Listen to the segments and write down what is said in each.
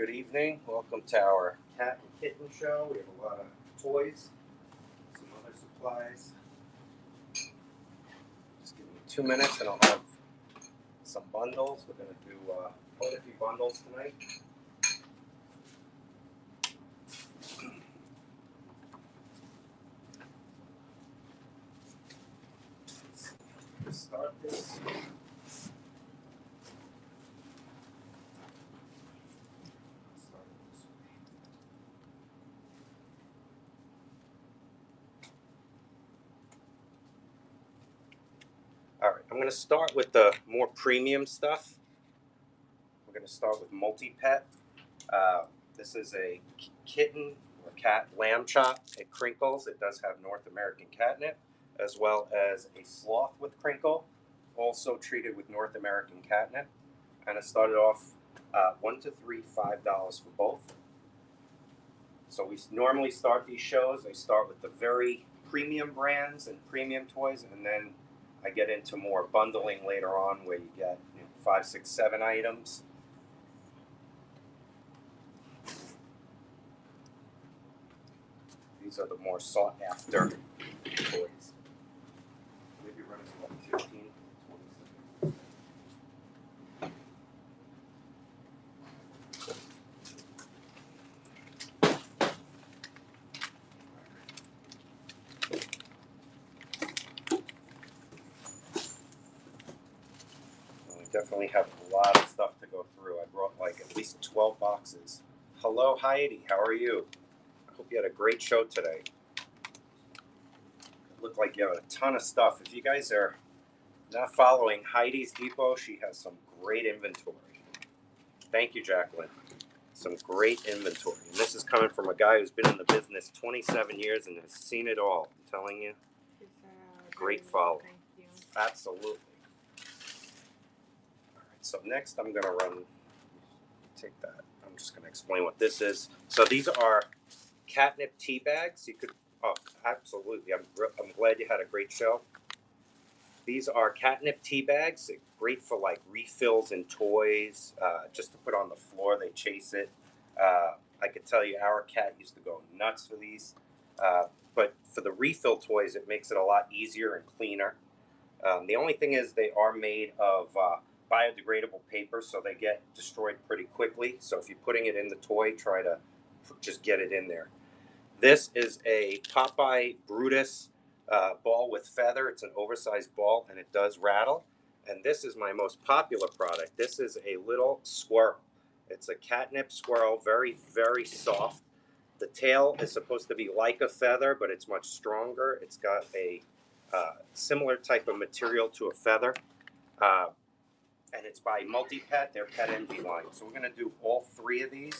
Good evening. Welcome to our cat and kitten show. We have a lot of toys, some other supplies. Just give me 2 minutes and I'll have some bundles. We're going to do quite a few bundles tonight. Let's start this. Alright, I'm going to start with the more premium stuff. We're going to start with Multi-Pet. This is a kitten or cat lamb chop. It crinkles. It does have North American catnip, as well as a sloth with crinkle, also treated with North American catnip. And it started off $1 to $3, $5 for both. So we normally start these shows. I start with the very premium brands and premium toys, and then I get into more bundling later on, where you get 5, 6, 7 items. These are the more sought after toys. Maybe run as about 15, 20 seconds. We definitely have a lot of stuff to go through. I brought like at least 12 boxes. Hello, Heidi. How are you? I hope you had a great show today. It looked like you have a ton of stuff. If you guys are not following Heidi's Depot, she has some great inventory. Thank you, Jacqueline. Some great inventory. And this is coming from a guy who's been in the business 27 years and has seen it all. I'm telling you. Great follow. Thank you. Absolutely. All right, so next I'm going to take that. I'm just going to explain what this is. So these are catnip tea bags. You could, absolutely. I'm glad you had a great show. These are catnip tea bags. They're great for like refills and toys, just to put on the floor. They chase it. I could tell you our cat used to go nuts for these. But for the refill toys, it makes it a lot easier and cleaner. The only thing is they are made of biodegradable paper, so they get destroyed pretty quickly. So if you're putting it in the toy, try to just get it in there. This is a Popeye Brutus ball with feather. It's an oversized ball, and it does rattle. And this is my most popular product. This is a little squirrel. It's a catnip squirrel, very, very soft. The tail is supposed to be like a feather, but it's much stronger. It's got a similar type of material to a feather. And it's by Multi-Pet, their Pet Envy line. So we're going to do all 3 of these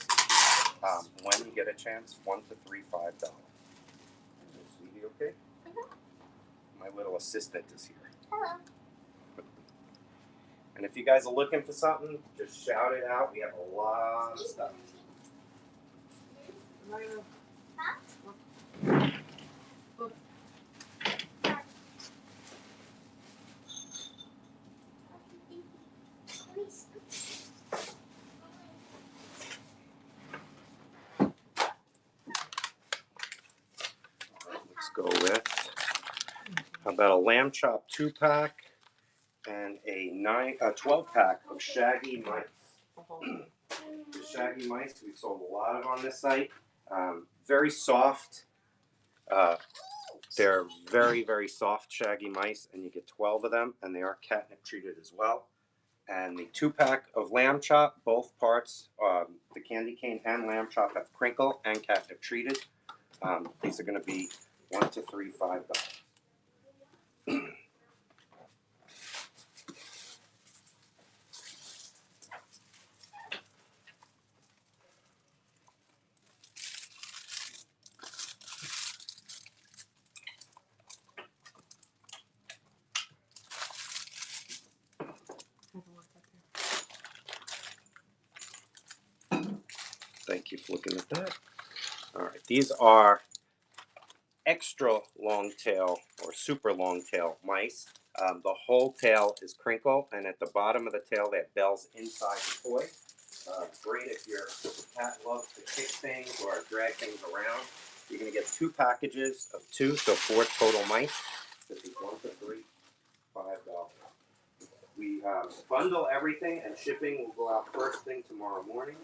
when you get a chance. $1 to $3, $5. Sweetie, okay? My little assistant is here. Hello. And if you guys are looking for something, just shout it out. We have a lot of stuff. Let's go with, how about a lamb chop 2-pack and a 12-pack of Shaggy Mice. The Shaggy Mice, we've sold a lot of on this site. Very soft. They're very, very soft Shaggy Mice, and you get 12 of them, and they are catnip treated as well. And the 2-pack of lamb chop, both parts, the candy cane and lamb chop have crinkle and catnip treated. These are going to be $1 to $3, $5. Thank you for looking at that. All right, these are extra long tail or super long tail mice. The whole tail is crinkle, and at the bottom of the tail they have bells inside the toy. Great if your cat loves to kick things or drag things around. You're going to get 2 packages of 2, so 4 total mice. This is 1 for $3, $5. We bundle everything, and shipping will go out first thing tomorrow morning.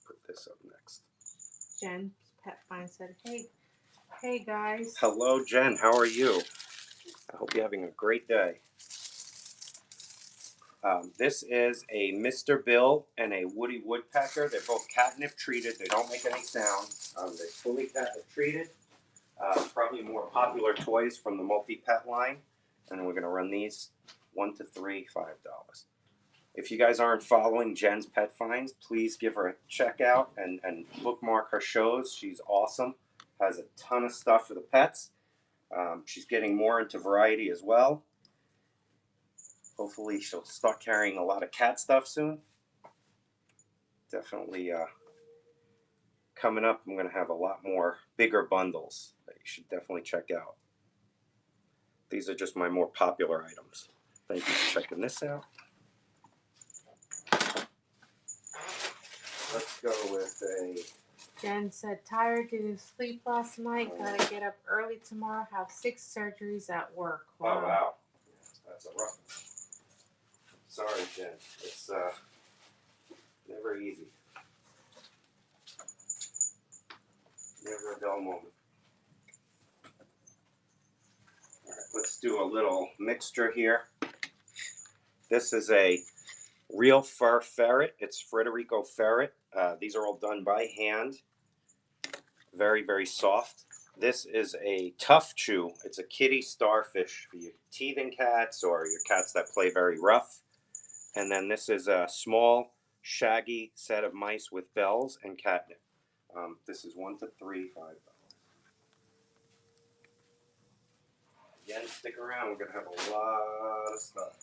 Put this up next. Jen's Pet Find said, hey guys. Hello, Jen. How are you? I hope you're having a great day. This is a Mr. Bill and a Woody Woodpecker. They're both catnip treated. They don't make any sound. They're fully catnip treated. Probably more popular toys from the multi-pet line. And we're going to run these 1 to 3, $5. If you guys aren't following Jen's Pet Finds, please give her a check out and bookmark her shows. She's awesome. Has a ton of stuff for the pets. She's getting more into variety as well. Hopefully she'll start carrying a lot of cat stuff soon. Definitely coming up, I'm going to have a lot more bigger bundles that you should definitely check out. These are just my more popular items. Thank you for checking this out. Let's go with a... Jen said, tired, didn't sleep last night, gotta get up early tomorrow, have 6 surgeries at work. Wow. Oh, wow. That's a rough one. Sorry, Jen. It's never easy. Never a dull moment. All right, let's do a little mixture here. This is a real fur ferret. It's Frederico ferret. These are all done by hand. Very, very soft. This is a tough chew. It's a kitty starfish for your teething cats or your cats that play very rough. And then this is a small, shaggy set of mice with bells and catnip. This is 1 to 3, $5. Again, stick around. We're going to have a lot of stuff.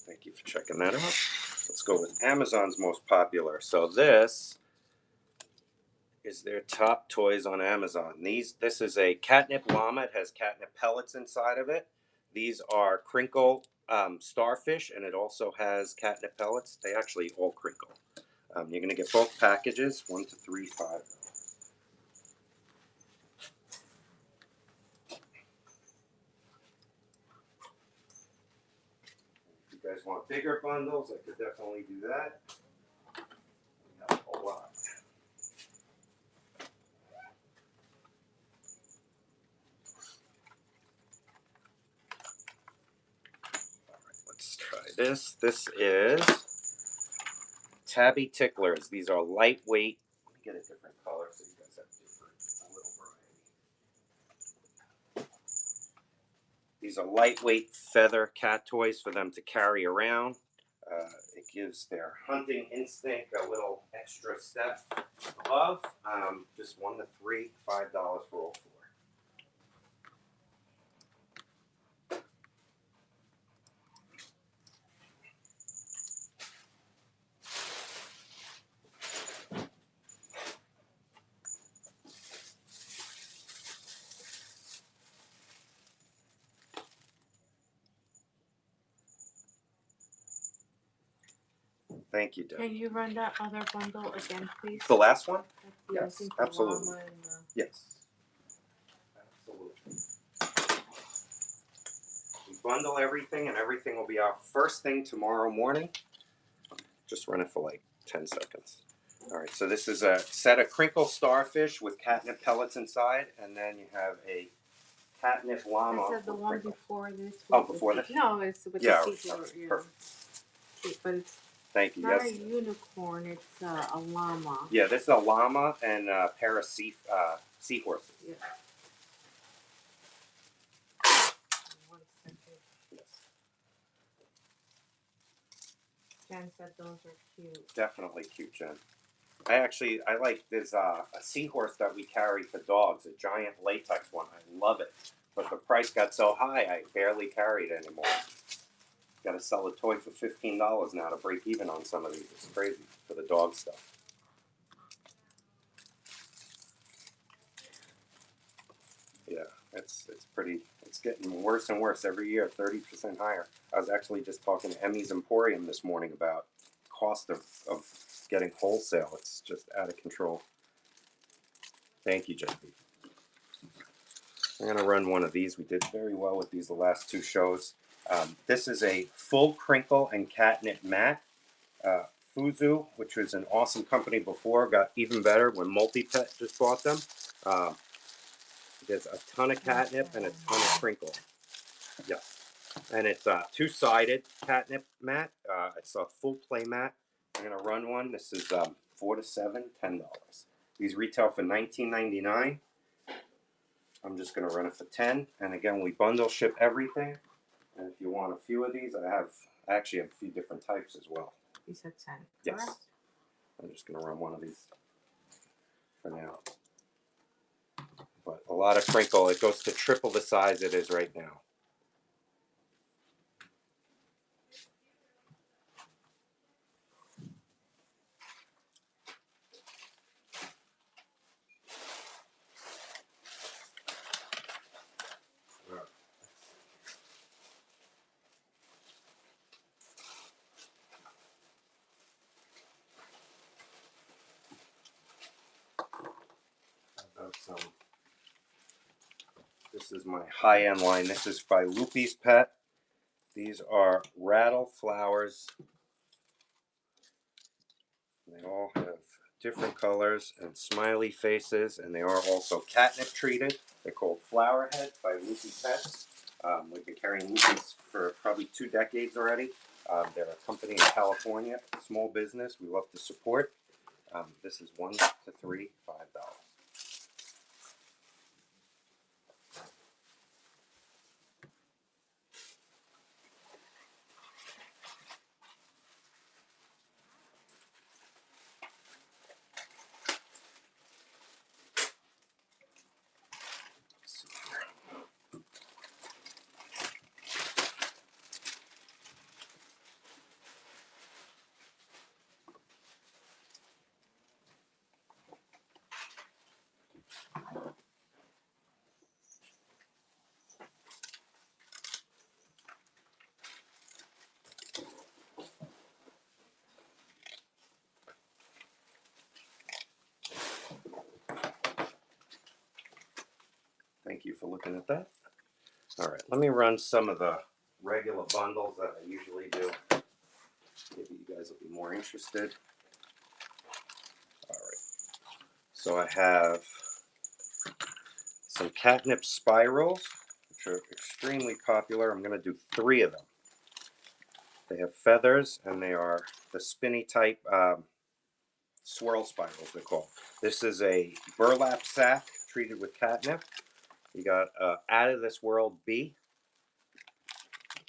Thank you for checking that out. Let's go with Amazon's most popular. So this is their top toys on Amazon. This is a catnip llama. It has catnip pellets inside of it. These are crinkle starfish, and it also has catnip pellets. They actually all crinkle. You're going to get both packages, 1 to 3, $5. If you guys want bigger bundles, I could definitely do that. We have a lot. Let's try this. This is Tabby Ticklers. These are lightweight. Let me get a different color so you guys have a little variety. These are lightweight feather cat toys for them to carry around. It gives their hunting instinct a little extra step above. Just 1 to 3, $5 for all 4. Thank you, Deb. Can you run that other bundle again, please? The last one? Yeah, Yes, absolutely. Yes. Absolutely. We bundle everything, and everything will be out first thing tomorrow morning. Just run it for like 10 seconds. All right, so this is a set of crinkle starfish with catnip pellets inside, and then you have a catnip llama. I said the one before this. Oh, before this? No, it's with yeah, the sequel. perfect. Yeah. Perfect. But it's Thank you. not Yes. a unicorn, it's a llama. Yeah, this is a llama and a pair of seahorses. Yeah. 1 second. Yes. Jen said those are cute. Definitely cute, Jen. I like there's a seahorse that we carry for dogs, a giant latex one. I love it, but the price got so high I barely carry it anymore. Got to sell a toy for $15 now to break even on some of these. It's crazy for the dog stuff. Yeah, it's pretty. It's getting worse and worse every year. 30% higher. I was actually just talking to Emmy's Emporium this morning about cost of getting wholesale. It's just out of control. Thank you, JP. I'm going to run one of these. We did very well with these the last two shows. This is a full crinkle and catnip mat. Fuzu, which was an awesome company before, got even better when Multi-Pet just bought them. There's a ton of catnip and a ton of crinkle. Yes. And it's a two-sided catnip mat. It's a full play mat. I'm going to run one. This is $4 to $7, $10. These retail for $19.99. I'm just going to run it for 10. And again, we bundle ship everything. And if you want a few of these, I actually have a few different types as well. You said 10. Yes. Correct? I'm just going to run one of these for now. But a lot of crinkle. It goes to triple the size it is right now. This is my high-end line. This is by Loopy's Pet. These are rattle flowers. They all have different colors and smiley faces, and they are also catnip treated. They're called Flower Head by Loopy Pets. We've been carrying Loopy's for probably 2 decades already. They're a company in California, small business. We love to support. This is $1 to $3, $5. Thank you for looking at that. All right, let me run some of the regular bundles that I usually do. Maybe you guys will be more interested. All right, so I have some catnip spirals, which are extremely popular. I'm going to do 3 of them. They have feathers, and they are the spinny type swirl spirals, they're called. This is a burlap sack treated with catnip. You got Out of This World bee.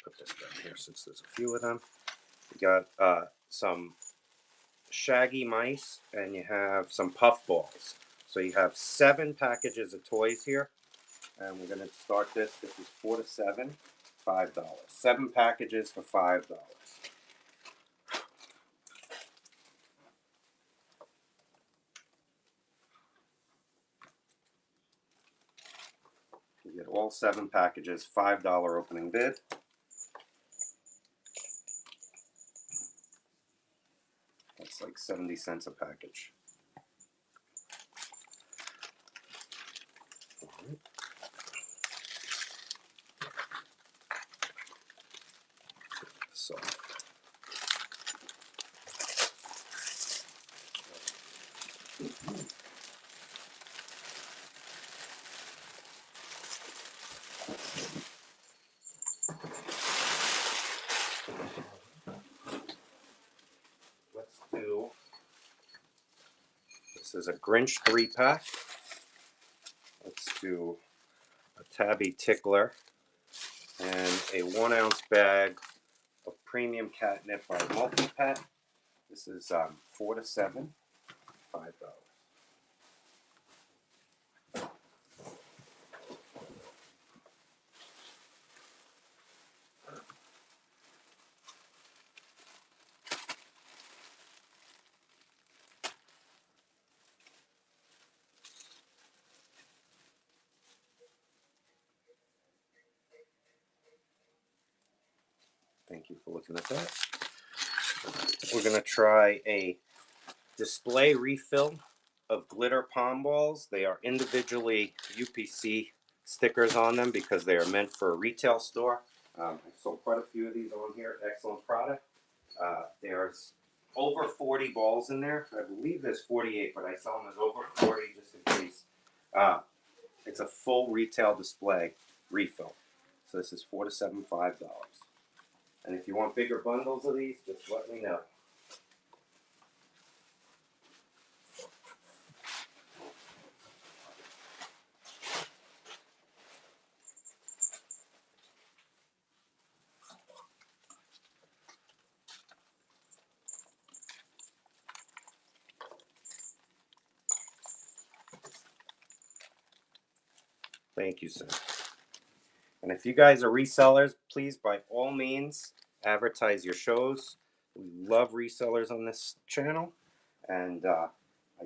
Put this down here since there's a few of them. You got some shaggy mice, and you have some puff balls. So you have 7 packages of toys here, and we're going to start this. This is $4 to $7, $5. 7 packages for $5. You get all 7 packages, $5 opening bid. That's like 70 cents a package. So let's do, this is a Grinch 3-pack. Let's do a Tabby Tickler and a 1-ounce bag of premium catnip by Multi-Pet. This is 4 to 7, $5. Thank you for looking at that. We're going to try a display refill of glitter pom balls. They are individually UPC stickers on them because they are meant for a retail store. I sold quite a few of these on here. Excellent product. There's over 40 balls in there. I believe there's 48, but I sell them as over 40 just in case. It's a full retail display refill. So this is $4 to $7, $5. And if you want bigger bundles of these, just let me know. Thank you, sir. And if you guys are resellers, please, by all means, advertise your shows. We love resellers on this channel, and I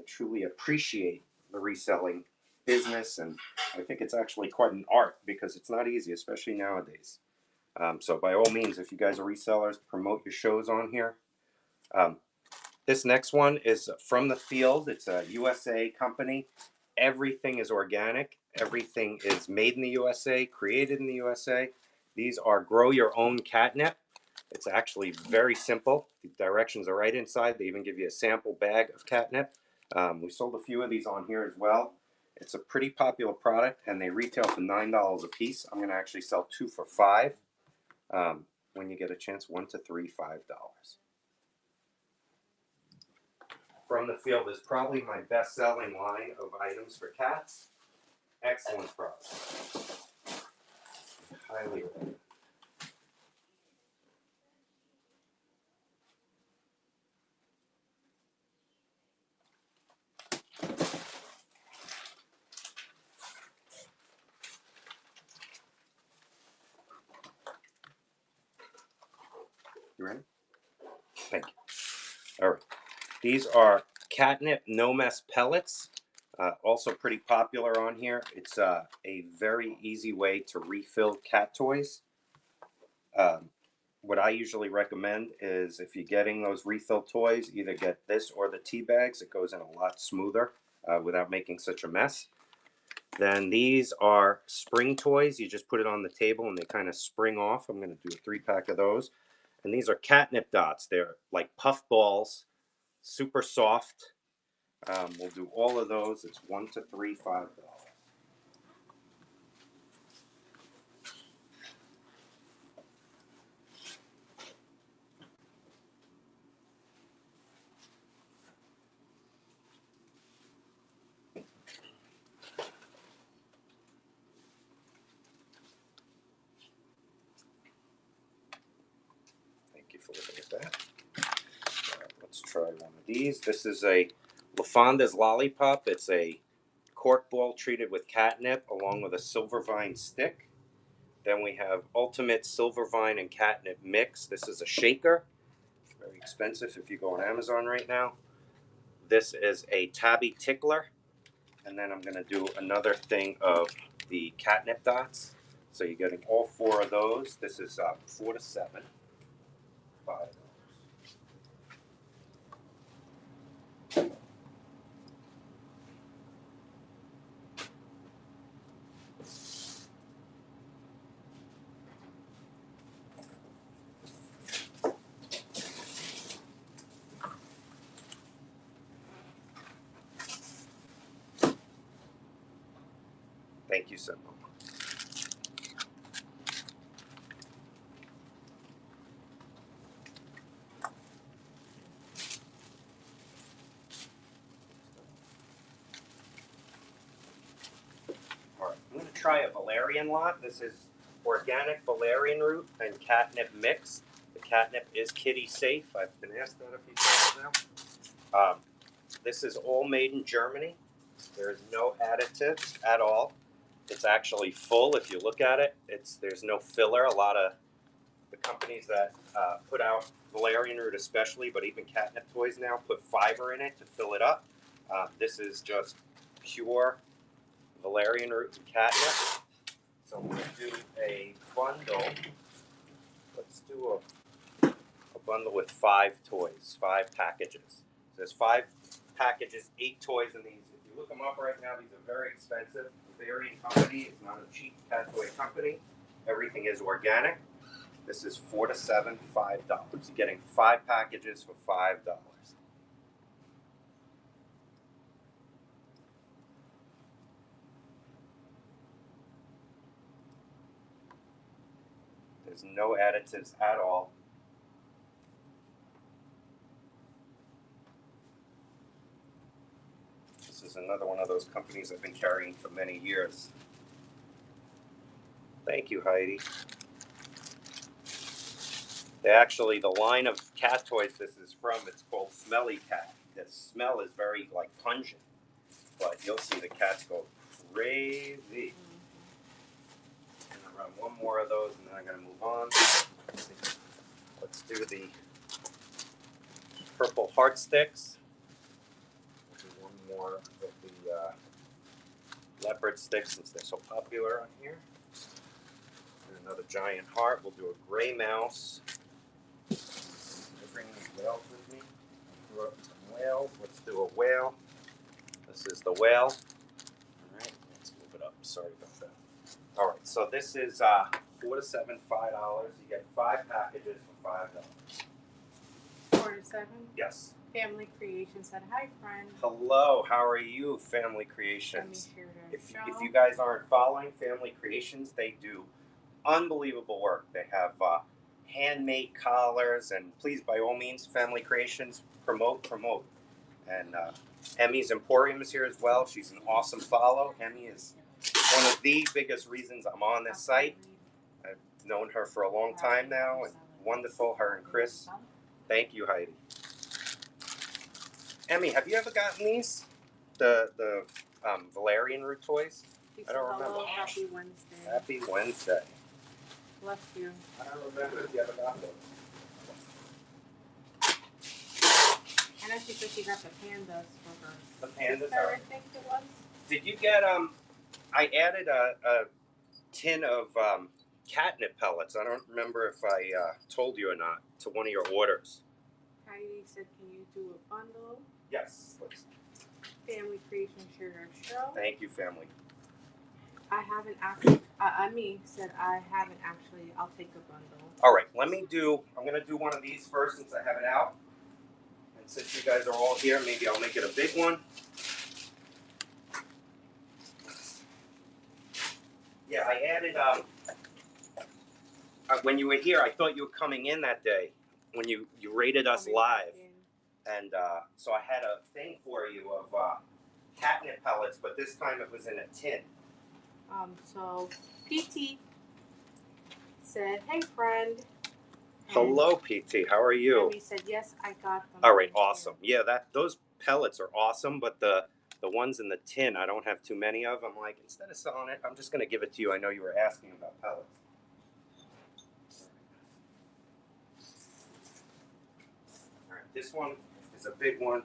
truly appreciate the reselling business, and I think it's actually quite an art because it's not easy, especially nowadays. So by all means, if you guys are resellers, promote your shows on here. This next one is From the Field. It's a USA company. Everything is organic. Everything is made in the USA, created in the USA. These are grow your own catnip. It's actually very simple. The directions are right inside. They even give you a sample bag of catnip. We sold a few of these on here as well. It's a pretty popular product, and they retail for $9 a piece. I'm going to actually sell 2 for $5. When you get a chance, 1 to 3, $5. From the Field is probably my best-selling line of items for cats. Excellent product. Highly recommend. You ready? Thank you. All right. These are catnip no mess pellets. Also pretty popular on here. It's a very easy way to refill cat toys. What I usually recommend is if you're getting those refill toys, either get this or the tea bags. It goes in a lot smoother without making such a mess. Then these are spring toys. You just put it on the table and they kind of spring off. I'm going to do a 3-pack of those. And these are catnip dots. They're like puff balls, super soft. We'll do all of those. It's 1 to 3, $5. Thank you for looking at that. Let's try one of these. This is a LaFonda's Lollipop. It's a cork ball treated with catnip along with a Silvervine stick. Then we have Ultimate Silvervine and Catnip Mix. This is a shaker. Very expensive if you go on Amazon right now. This is a Tabby Tickler. And then I'm going to do another thing of the catnip dots. So you're getting all 4 of those. This is 4 to 7, $5. Thank you so much. All right, I'm going to try a valerian lot. This is organic valerian root and catnip mix. The Catnip is kitty safe. I've been asked that a few times now. This is all made in Germany. There is no additives at all. It's actually full. If you look at it, there's no filler. A lot of the companies that put out valerian root, especially, but even catnip toys now, put fiber in it to fill it up. This is just pure valerian root and catnip. So we'll do a bundle. Let's do a bundle with 5 toys, 5 packages. So there's 5 packages, 8 toys in these. If you look them up right now, these are very expensive. Bavarian company is not a cheap cat toy company. Everything is organic. This is $4 to $7, $5. You're getting 5 packages for $5. There's no additives at all. This is another one of those companies I've been carrying for many years. Thank you, Heidi. They actually, the line of cat toys this is from, it's called Smelly Cat. The smell is very pungent, but you'll see the cats go crazy. I'm gonna run one more of those, and then I'm gonna move on. Let's do the purple heart sticks. We'll do one more of the leopard sticks since they're so popular on here. And another giant heart. We'll do a gray mouse. I bring these whales with me. I threw up some whales. Let's do a whale. This is the whale. All right, let's move it up. Sorry about that. All right, so this is $4 to $7, $5. You get 5 packages for $5. 4 to 7. Yes. Family Creation said, "Hi, friend." Hello, how are you, Family Creations? If you guys aren't following Family Creations, they do unbelievable work. They have handmade collars, and please, by all means, Family Creations, promote. And Emmy's Emporium is here as well. She's an awesome follow. Emmy is one of the biggest reasons I'm on this site. I've known her for a long time now, and wonderful, her and Chris. Thank you, Heidi. Emmy, have you ever gotten these? The valerian root toys? I don't remember. Happy Wednesday. Happy Wednesday. Bless you. I don't remember if you ever got those. I know she said she got the pandas for her. The pandas sister, are. I think it was. Did you get I added a tin of catnip pellets. I don't remember if I told you or not to one of your orders. Heidi said, "Can you do a bundle?" Yes. Let's. Family Creation Sugar Show. Thank you, family. I haven't actually. Ami said I haven't actually. I'll take a bundle. All right. I'm gonna do one of these first since I have it out, and since you guys are all here, maybe I'll make it a big one. Yeah, I added. When you were here, I thought you were coming in that day when you rated us live. And so I had a thing for you of catnip pellets, but this time it was in a tin. So PT said, "Hey, friend." Hello, PT. How are you? And he said, "Yes, I got them." All right, awesome. Yeah, those pellets are awesome, but the ones in the tin, I don't have too many of. I'm like, instead of selling it, I'm just going to give it to you. I know you were asking about pellets. All right, this one is a big one,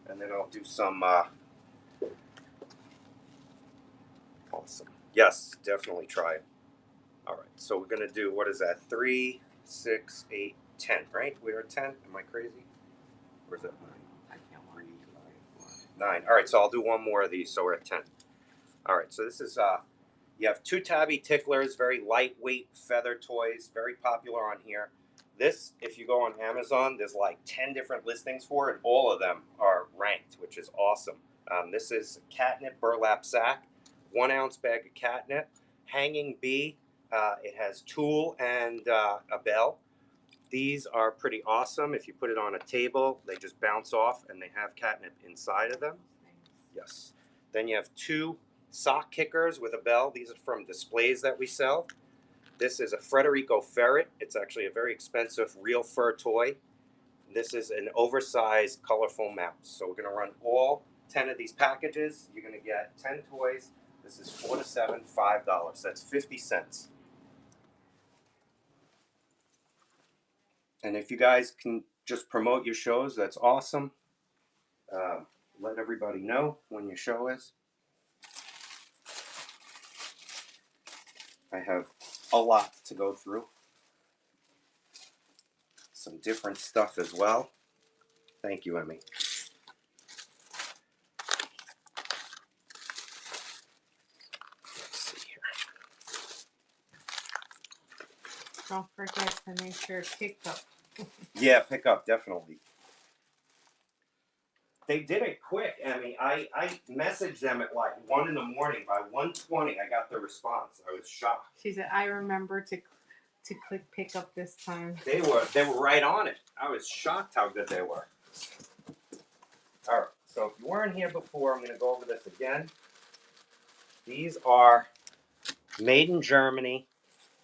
and then I'll do some awesome. Yes, definitely try it. All right, so we're gonna do, what is that? 3, 6, 8, 10, right? We're at 10. Am I crazy? Or is that 9? I can't 3, 5, 9. All right, so I'll do one more of these, so we're at 10. All right, so this is you have 2 tabby ticklers, very lightweight feather toys, very popular on here. This, if you go on Amazon, there's like 10 different listings for it, and all of them are ranked, which is awesome. This is catnip burlap sack, 1 ounce bag of catnip, hanging bee. It has tulle and a bell. These are pretty awesome. If you put it on a table, they just bounce off, and they have catnip inside of them. Yes. Then you have 2 sock kickers with a bell. These are from displays that we sell. This is a Frederico ferret. It's actually a very expensive real fur toy. This is an oversized, colorful mouse. So we're going to run all 10 of these packages. You're going to get 10 toys. This is 4 to 7, $5. That's 50 cents. And if you guys can just promote your shows, that's awesome. Let everybody know when your show is. I have a lot to go through. Some different stuff as well. Thank you, Emmy. Let's see here. Don't forget to make sure pick up. Yeah, pick up, definitely. They did it quick, Emmy. I messaged them at like 1 in the morning. By 1:20, I got the response. I was shocked. She said, I remember to click pick up this time. They were right on it. I was shocked how good they were. All right, so if you weren't here before, I'm going to go over this again. These are made in Germany,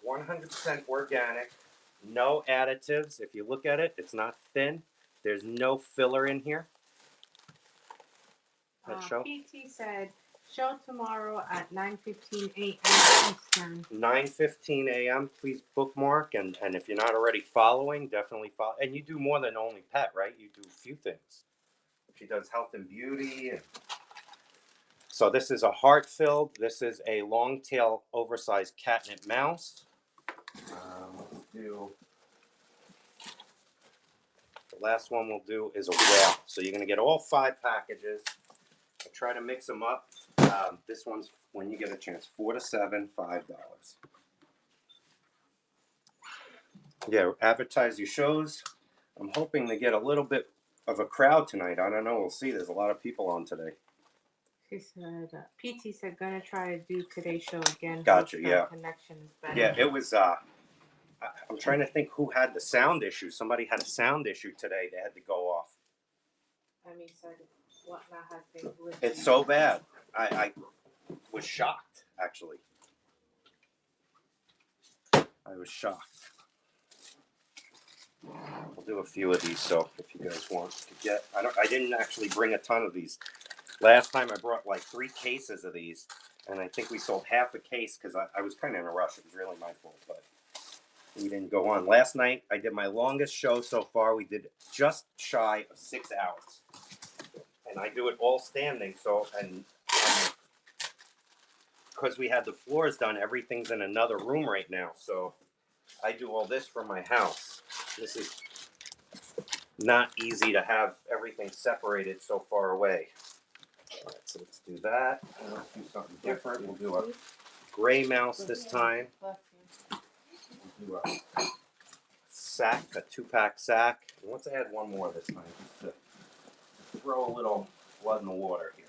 100% organic, no additives. If you look at it, it's not thin. There's no filler in here. Show? PT said, show tomorrow at 9:15 a.m. Eastern. 9:15 a.m. Please bookmark, and if you're not already following, definitely follow. And you do more than only pet, right? You do a few things. She does health and beauty. So this is a heart-filled. This is a long-tail, oversized catnip mouse. Let's do. The last one we'll do is a whale. So you're going to get all 5 packages. I try to mix them up. This one's, when you get a chance, 4 to 7, $5. Yeah, advertise your shows. I'm hoping to get a little bit of a crowd tonight. I don't know. We'll see. There's a lot of people on today. She said, PT said, gonna try to do today's show again. Gotcha, yeah. Connection is better. Yeah, it was, I'm trying to think who had the sound issue. Somebody had a sound issue today. They had to go off. I mean, said, whatnot has been glitching. It's so bad. I was shocked, actually. I was shocked. We'll do a few of these, so if you guys want to get, I didn't actually bring a ton of these. Last time I brought like 3 cases of these, and I think we sold half a case because I was kind of in a rush. It was really my fault, but we didn't go on. Last night I did my longest show so far. We did just shy of 6 hours, and I do it all standing. So and because we had the floors done, everything's in another room right now. So I do all this from my house. This is not easy to have everything separated so far away. All right, so let's do that. Let's do something different. We'll do a gray mouse this time. We'll do a sack, a 2-pack sack. And let's add one more this time, just to throw a little blood in the water here.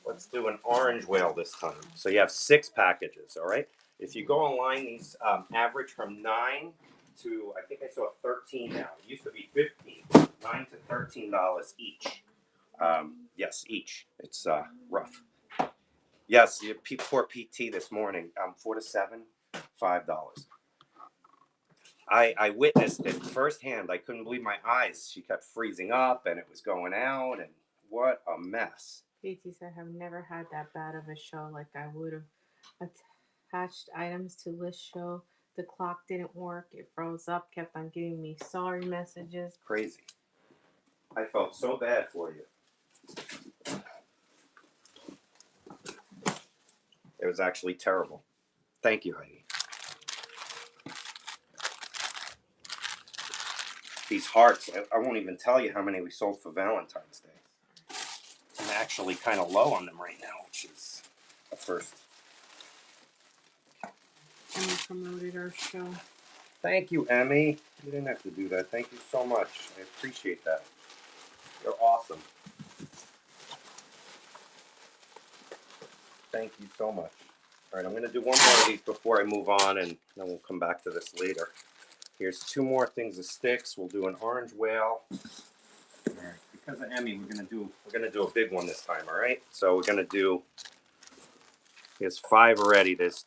Let's do an orange whale this time. So you have 6 packages, all right? If you go online, these average from 9 to, I think I saw 13 now. It used to be 15. $9 to $13 each. Yes, each. It's rough. Yes, poor PT this morning. 4 to 7, $5. I witnessed it firsthand. I couldn't believe my eyes. She kept freezing up, and it was going out, and what a mess. PT said, I have never had that bad of a show. Like I would have attached items to list show. The clock didn't work. It froze up. Kept on giving me sorry messages. Crazy. I felt so bad for you. It was actually terrible. Thank you, Heidi. These hearts, I won't even tell you how many we sold for Valentine's Day. I'm actually kind of low on them right now, which is a first. And we promoted our show. Thank you, Emmy. You didn't have to do that. Thank you so much. I appreciate that. You're awesome. Thank you so much. All right, I'm going to do one more of these before I move on, and then we'll come back to this later. Here's 2 more things of sticks. We'll do an orange whale. All right, because of Emmy, we're gonna do a big one this time. All right, so we're gonna do. Here's 5 already. There's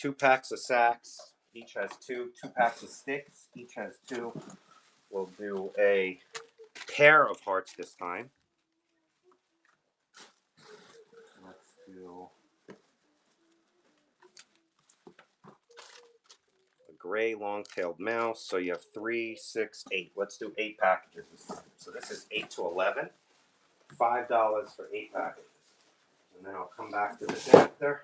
2 packs of sacks. Each has 2. 2 packs of sticks. Each has 2. We'll do a pair of hearts this time. Let's do a gray long-tailed mouse. So you have 3, 6, 8. Let's do 8 packages this time. So this is 8 to 11. $5 for 8 packages. And then I'll come back to this after.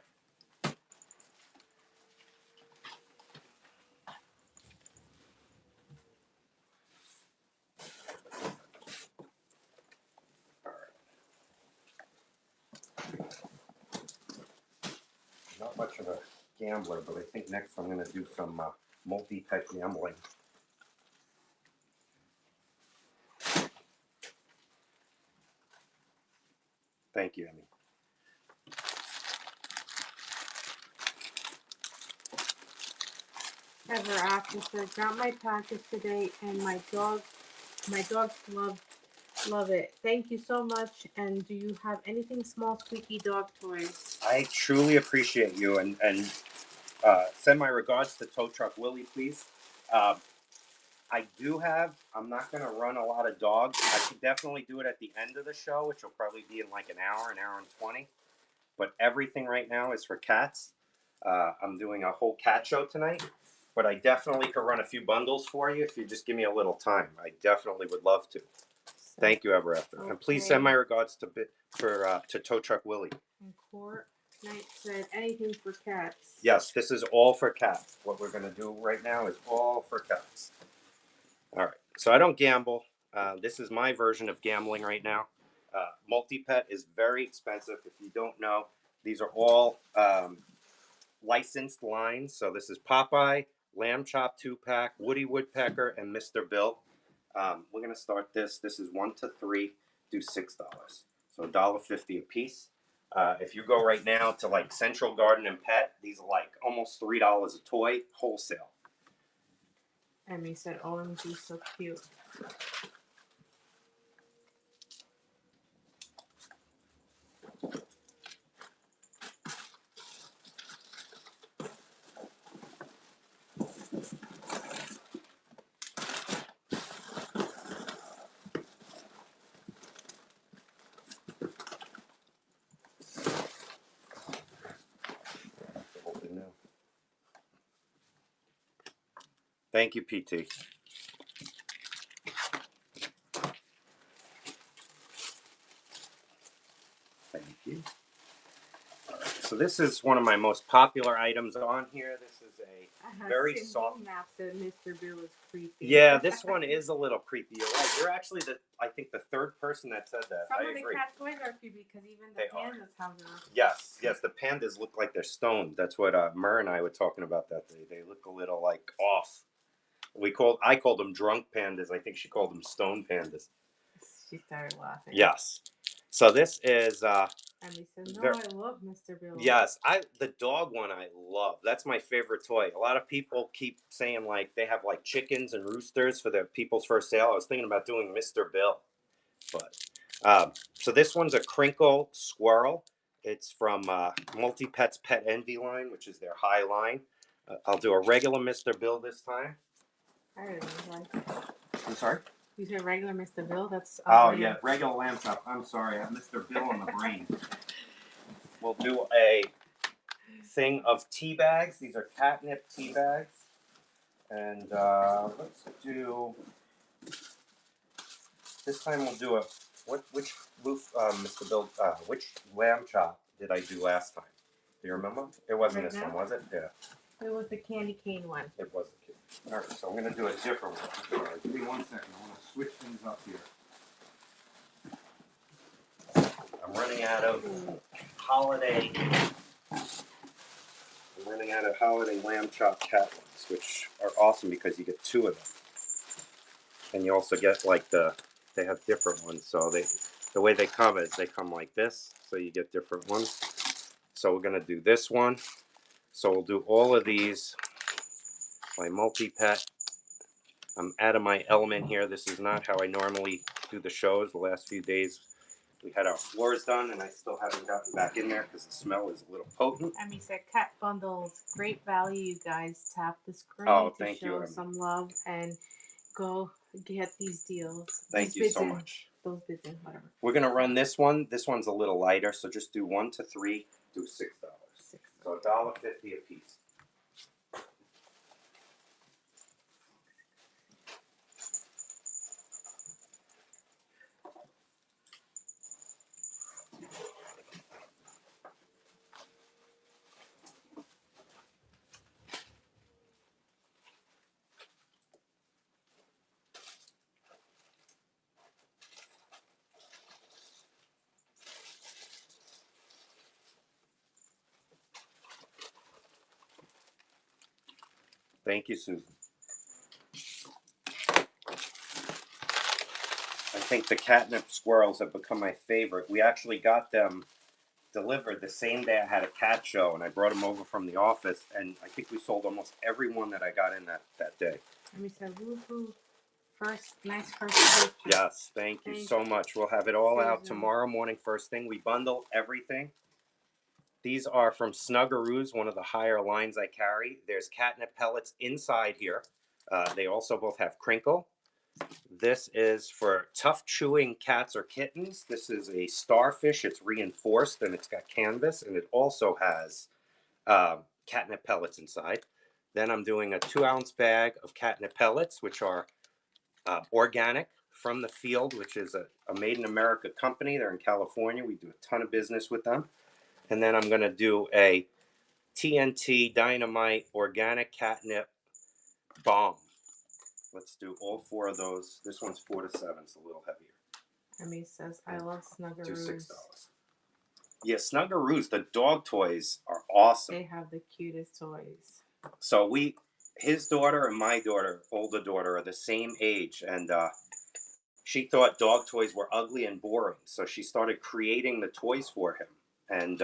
Not much of a gambler, but I think next I'm going to do some multi-pet gambling. Thank you, Emmy. Ever Officer got my package today, and my dogs love it. Thank you so much. And do you have anything small, squeaky dog toys? I truly appreciate you, and send my regards to Tow Truck Willie, please. I do have. I'm not going to run a lot of dogs. I could definitely do it at the end of the show, which will probably be in like an hour and 20. But everything right now is for cats. I'm doing a whole cat show tonight. But I definitely could run a few bundles for you if you just give me a little time. I definitely would love to. Thank you, Ever After. Okay. And please send my regards to Tow Truck Willie. And Court Knight said anything for cats. Yes, this is all for cats. What we're going to do right now is all for cats. All right. So I don't gamble. This is my version of gambling right now. Multi-pet is very expensive. If you don't know, these are all licensed lines. So this is Popeye, Lamb Chop 2-pack, Woody Woodpecker, and Mr. Bill. We're going to start this. This is 1 to 3, do $6. So $1.50 a piece. If you go right now to like Central Garden and Pet, these are like almost $3 a toy, wholesale. Emmy said, OMG, so cute. Thank you, PT. Thank you. All right, so this is one of my most popular items on here. This is a very soft. Map said Mr. Bill is creepy. Yeah, this one is a little creepy. You're right. You're actually I think the third person that said that. Some I of the agree. cat toys are creepy because even the pandas have them. Yes, the pandas look like they're stoned. That's what Mur and I were talking about that day. They look a little like off. I called them drunk pandas. I think she called them stone pandas. She started laughing. Yes. So this is And we said, no, I love Mr. Bill. Yes, the dog one I love. That's my favorite toy. A lot of people keep saying like they have like chickens and roosters for their people's first sale. I was thinking about doing Mr. Bill. But so this one's a crinkle squirrel. It's from Multi-Pet's Pet Envy line, which is their high line. I'll do a regular Mr. Bill this time. I really like it. I'm sorry? You said regular Mr. Bill? That's yeah, regular lamb chop. I'm sorry, I have Mr. Bill on the brain. We'll do a thing of tea bags. These are catnip tea bags. And let's do, this time we'll do which Mr. Bill, which lamb chop did I do last time? Do you remember? It wasn't Right this now? one, was it? Yeah. It was the candy cane one. It wasn't. All right, so I'm going to do a different one. All right, give me 1 second. I want to switch things up here. I'm running out of holiday lamb chop cat ones, which are awesome because you get 2 of them. And you also get like they have different ones. So the way they come is they come like this. So you get different ones. So we're going to do this one. So we'll do all of these by Multi-Pet. I'm out of my element here. This is not how I normally do the shows. The last few days We had our floors done, and I still haven't gotten back in there because the smell is a little potent. Emmy said cat bundles, great value, you guys. Tap the screen Oh, to thank you, show Emmy. some love and go get these deals. Thank you so much. Those bids in, whatever. We're gonna run this one. This one's a little lighter, so just do 1 to 3. Do $6. So $1.50 a piece. Thank you, Susan. I think the catnip squirrels have become my favorite. We actually got them delivered the same day I had a cat show, and I brought them over from the office, and I think we sold almost every one that I got in that day. Emmy said, woohoo. Nice first picture. Yes, thank you so much. We'll have it all out Susan. tomorrow morning first thing. We bundle everything. These are from Snuggaroos, one of the higher lines I carry. There's catnip pellets inside here. They also both have crinkle. This is for tough chewing cats or kittens. This is a starfish. It's reinforced and it's got canvas, and it also has catnip pellets inside. Then I'm doing a 2-ounce bag of catnip pellets, which are organic from the field, which is a made in America company. They're in California. We do a ton of business with them. And then I'm going to do a TNT Dynamite organic catnip bomb. Let's do all 4 of those. This one's 4 to 7. It's a little heavier. Emmy says, I love Snuggaroos. Do $6. Yeah, Snuggaroos, the dog toys are awesome. They have the cutest toys. So his daughter and my daughter, older daughter, are the same age, and she thought dog toys were ugly and boring. So she started creating the toys for him. And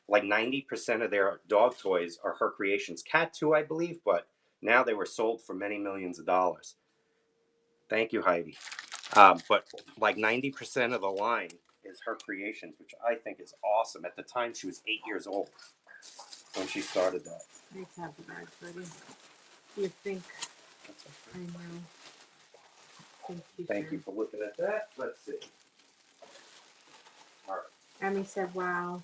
like 90% of their dog toys are her creations. Cat too, I believe, but now they were sold for many millions of dollars. Thank you, Heidi. But like 90% of the line is her creations, which I think is awesome. At the time, she was 8 years old when she started that. Nice to have the bag ready. You think? That's okay. I know. Thank you for looking at that. Let's see. All right. Emmy said, wow.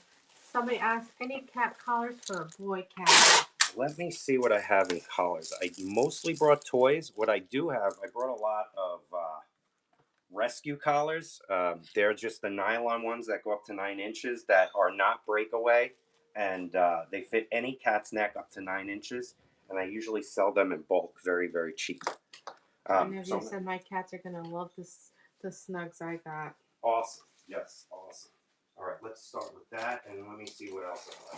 Somebody asked, any cat collars for a boy cat? Let me see what I have in collars. I mostly brought toys. What I do have, I brought a lot of rescue collars. They're just the nylon ones that go up to 9 inches that are not breakaway. And they fit any cat's neck up to 9 inches. And I usually sell them in bulk, very, very cheap. And if you said my cats are going to love the snugs I got. Awesome. Yes, awesome. All right, let's start with that, and let me see what else I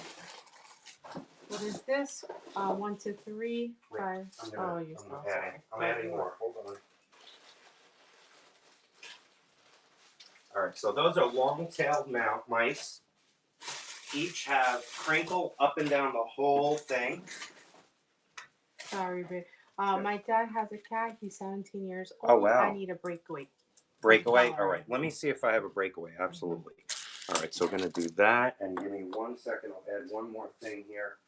have. What is this? 1 to 3, 5. I'm adding more. Hold on. All right, so those are long-tailed mice. Each have crinkle up and down the whole thing. Sorry, babe. My dad has a cat. He's 17 years old. Oh, wow. I need a breakaway. Breakaway? All right, let me see if I have a breakaway. Absolutely. All right, so we're going to do that, and give me 1 second. I'll add one more thing here.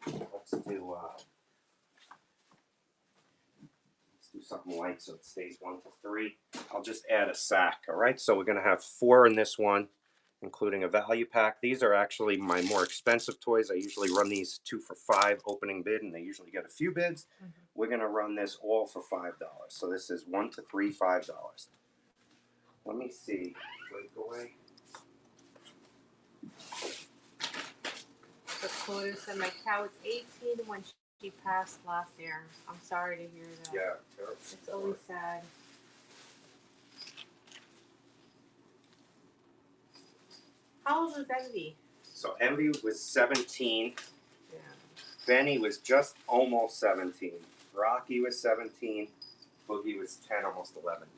Let's do something light so it stays 1 to 3. I'll just add a sack, all right? So we're going to have 4 in this one, including a value pack. These are actually my more expensive toys. I usually run these 2 for $5 opening bid, and they usually get a few bids. We're going to run this all for $5. So this is 1 to 3, $5. Let me see. Breakaway. The quote said my cat was 18 when she passed last year. I'm sorry to hear that. Yeah, terrible. It's always sad. How old was Envy? So Envy was 17. Yeah. Benny was just almost 17. Rocky was 17. Boogie was 10, almost 11.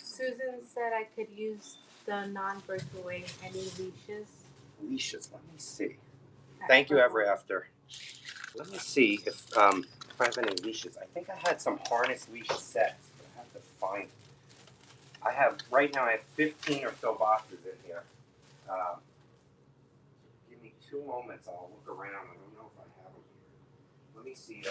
Susan said I could use the non-breakaway. Any leashes? Leashes, let me see. Thank you, Ever After. Let me see if I have any leashes. I think I had some harness leash sets, but I have to find. I have right now. I have 15 or so boxes in here. Give me 2 moments. I'll look around. I don't know if I have them here. Let me see.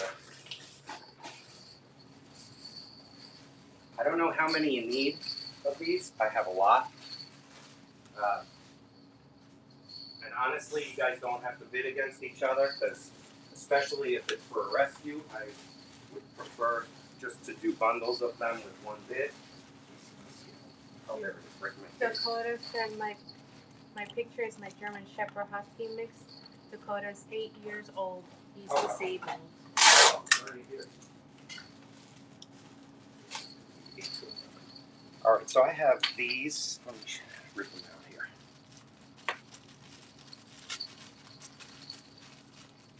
I don't know how many you need of these. I have a lot. And honestly, you guys don't have to bid against each other, because especially if it's for a rescue, I would prefer just to do bundles of them with one bid. Oh, there it is, right in my face. Dakota said my picture is my German Shepherd Husky mix. Dakota's 8 years old. He's disabled. Oh, already here. All right, so I have these. Let me rip them out here.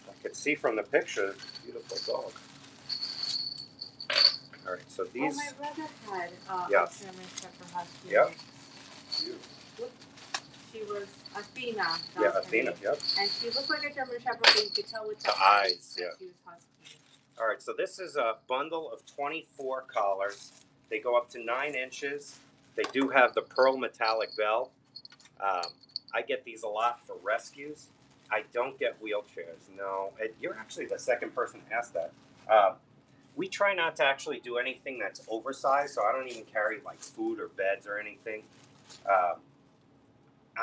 I could see from the picture, beautiful dog. All right, so these. Oh, my brother had Yeah. a German Shepherd Husky Yep. mix. Beautiful. She was Athena. That Yeah, was her Athena. name. Yep. And she looked like a German Shepherd, but you could tell with the eyes, that yeah. she was husky. All right, so this is a bundle of 24 collars. They go up to 9 inches. They do have the pearl metallic bell. I get these a lot for rescues. I don't get wheelchairs. No, you're actually the second person to ask that. We try not to actually do anything that's oversized, so I don't even carry like food or beds or anything. I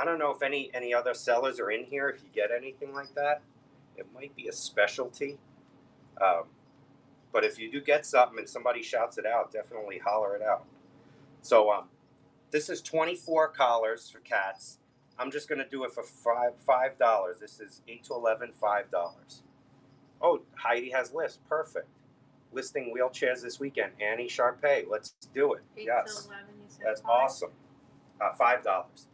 don't know if any other sellers are in here. If you get anything like that, it might be a specialty. But if you do get something and somebody shouts it out, definitely holler it out. So this is 24 collars for cats. I'm just gonna do it for $5. This is 8 to 11, $5. Oh, Heidi has lists. Perfect. Listing wheelchairs this weekend. Annie Sharpay. Let's do it. 8 yes. to 11, you said That's 5? awesome. $5.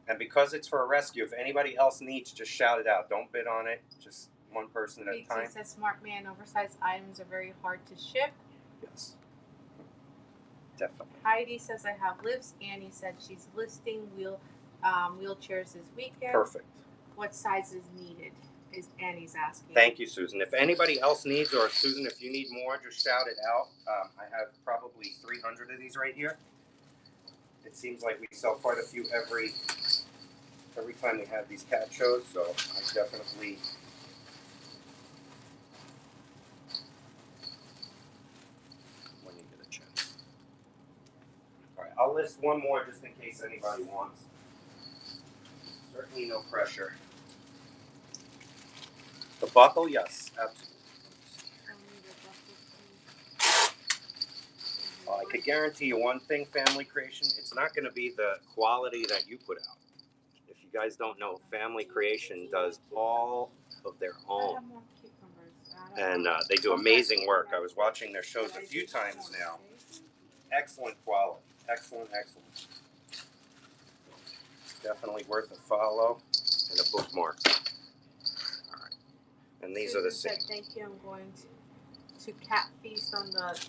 And because it's for a rescue, if anybody else needs, just shout it out. Don't bid on it. Just one person at a time. PT says, smart man, oversized items are very hard to ship. Yes. Definitely. Heidi says, I have lifts. Annie said she's listing wheelchairs this weekend. Perfect. What size is needed? Is Annie's asking. Thank you, Susan. If anybody else needs, or Susan, if you need more, just shout it out. I have probably 300 of these right here. It seems like we sell quite a few every time we have these cat shows, so I definitely. When you get a chance. All right, I'll list one more just in case anybody wants. Certainly no pressure. The buckle, yes, absolutely. I could guarantee you one thing, Family Creation, it's not going to be the quality that you put out. If you guys don't know, Family Creation does all of their own. And they do amazing work. I was watching their shows a few times now. Excellent quality. Excellent, excellent. Definitely worth a follow and a bookmark. All right. And these are the same. Thank you. I'm going to Cat Feast on the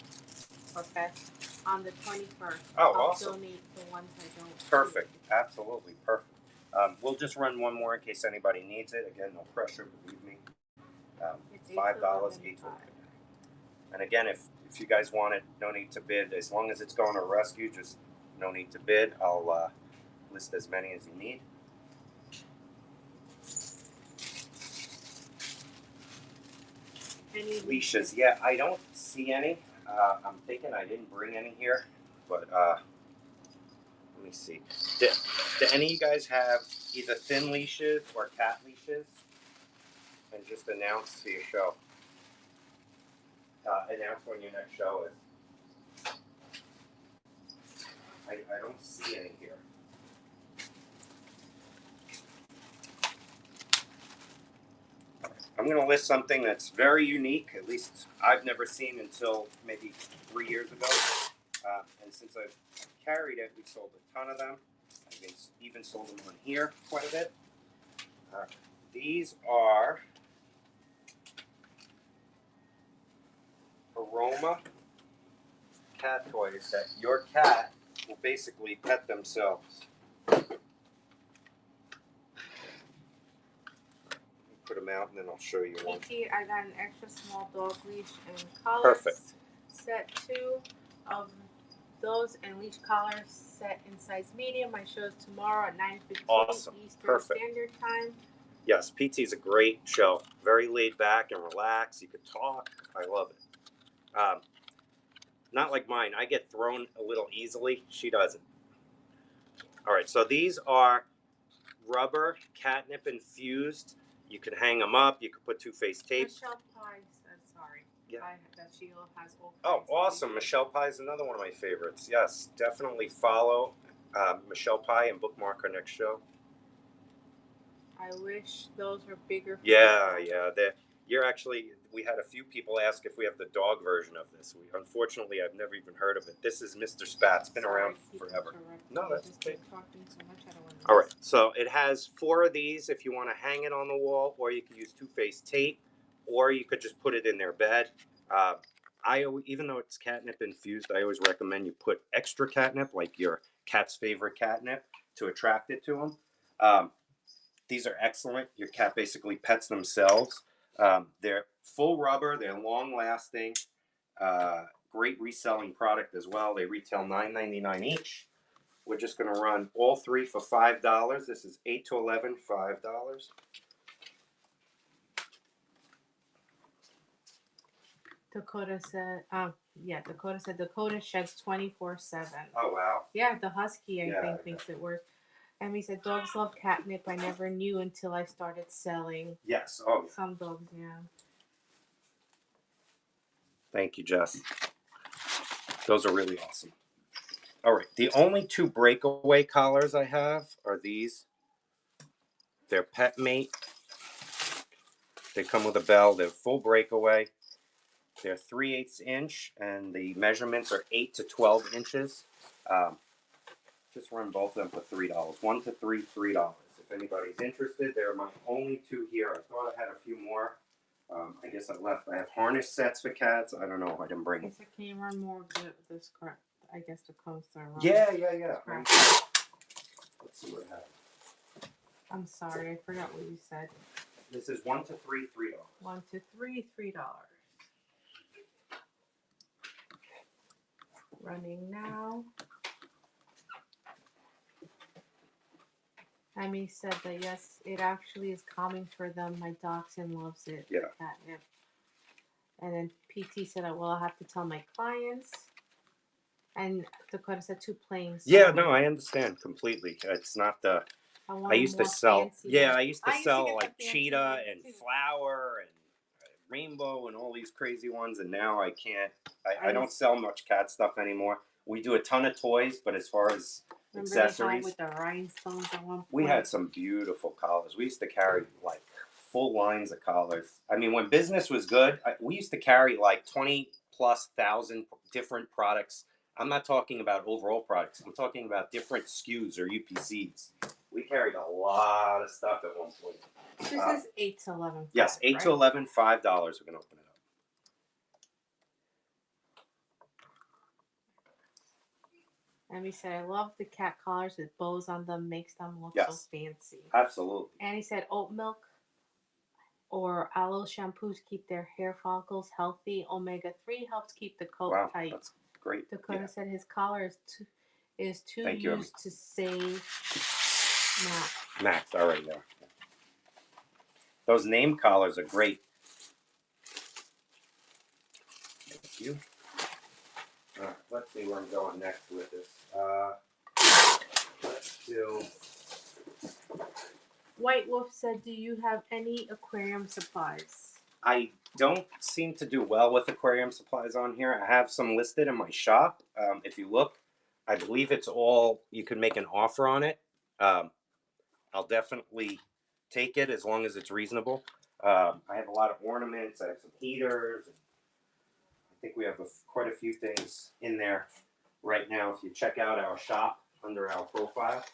21st. Oh, I'll awesome. donate the ones I don't. Perfect. Absolutely perfect. We'll just run one more in case anybody needs it. Again, no pressure, believe me. $5, 8 to 11. And again, if you guys want it, no need to bid. As long as it's going to rescue, just no need to bid. I'll list as many as you need. Any Leashes, yeah, I don't see any. I'm thinking I didn't bring any here, but let me see. Do any of you guys have either thin leashes or cat leashes? And just announce to your show. Announce when your next show is. I don't see any here. I'm going to list something that's very unique, at least I've never seen until maybe 3 years ago. And since I've carried it, we sold a ton of them. I've even sold them on here quite a bit. These are Aroma cat toys that your cat will basically pet themselves. Put them out and then I'll show you one. PT, I got an extra small dog leash in colors. Perfect. Set 2 of those and leash collars set in size medium. My show is tomorrow at 9:15 Awesome. Eastern Perfect. Standard Time. Yes, PT is a great show. Very laid back and relaxed. You could talk. I love it. Not like mine. I get thrown a little easily. She doesn't. All right, so these are rubber catnip infused. You can hang them up. You can put two-faced tape. Michelle Pie said sorry. Yeah. That she has all Oh, kinds of awesome. these. Michelle Pie is another one of my favorites. Yes, definitely follow Michelle Pie and bookmark her next show. I wish those were bigger. Yeah. You're actually, we had a few people ask if we have the dog version of this. Unfortunately, I've never even heard of it. This is Mr. Spat's. Been around forever. No, that's okay. All right, so it has 4 of these if you want to hang it on the wall, or you could use two-faced tape, or you could just put it in their bed. Even though it's catnip infused, I always recommend you put extra catnip, like your cat's favorite catnip, to attract it to them. These are excellent. Your cat basically pets themselves. They're full rubber. They're long-lasting. Great reselling product as well. They retail $9.99 each. We're just going to run all 3 for $5. This is 8 to 11, $5. Dakota said, Dakota said Dakota sheds 24/7. Oh, wow. Yeah, the husky I think thinks it works. And he said dogs love catnip. I never knew until I started selling. Yes. Oh, yeah. Some dogs, yeah. Thank you, Jess. Those are really awesome. All right. The only 2 breakaway collars I have are these. They're Pet Mate. They come with a bell. They're full breakaway. They're 3/8 inch, and the measurements are 8 to 12 inches. Just run both of them for $3. 1 to 3, $3. If anybody's interested, they're my only 2 here. I thought I had a few more. I guess I left. I have harness sets for cats. I don't know. I didn't bring them. Can you run more of this crap? I guess the cones are wrong. Yeah. Let's see what I have. I'm sorry, I forgot what you said. This is 1 to 3, $3. 1 to 3, $3. Running now. Amy said that yes, it actually is calming for them. My dachshund loves it. Yeah. Catnip. And then PT said, well, I'll have to tell my clients. And Dakota said 2 planes. Yeah, no, I understand completely. It's not the. I used to sell. Yeah, I used to sell like cheetah and flower and rainbow and all these crazy ones, and now I can't. I don't sell much cat stuff anymore. We do a ton of toys, but as far as accessories, with the rhinestones at one point? We had some beautiful collars. We used to carry like full lines of collars. I mean, when business was good, we used to carry like 20,000+ different products. I'm not talking about overall products. I'm talking about different SKUs or UPCs. We carried a lot of stuff at one point. This is 8 to 11. Yes, 8 to 11, $5. We're going to open it up. And we said, I love the cat collars with bows on them. Makes them look so fancy. Absolutely. And he said oat milk or aloe shampoos keep their hair follicles healthy. Omega-3 helps keep the coat tight. That's great. Dakota said his collar is too used to say Max, all right, yeah. Those name collars are great. Thank you. All right, let's see where I'm going next with this. Let's do. White Wolf said, do you have any aquarium supplies? I don't seem to do well with aquarium supplies on here. I have some listed in my shop. If you look, I believe it's all, you can make an offer on it. I'll definitely take it as long as it's reasonable. I have a lot of ornaments. I have some heaters. I think we have quite a few things in there right now. If you check out our shop under our profile.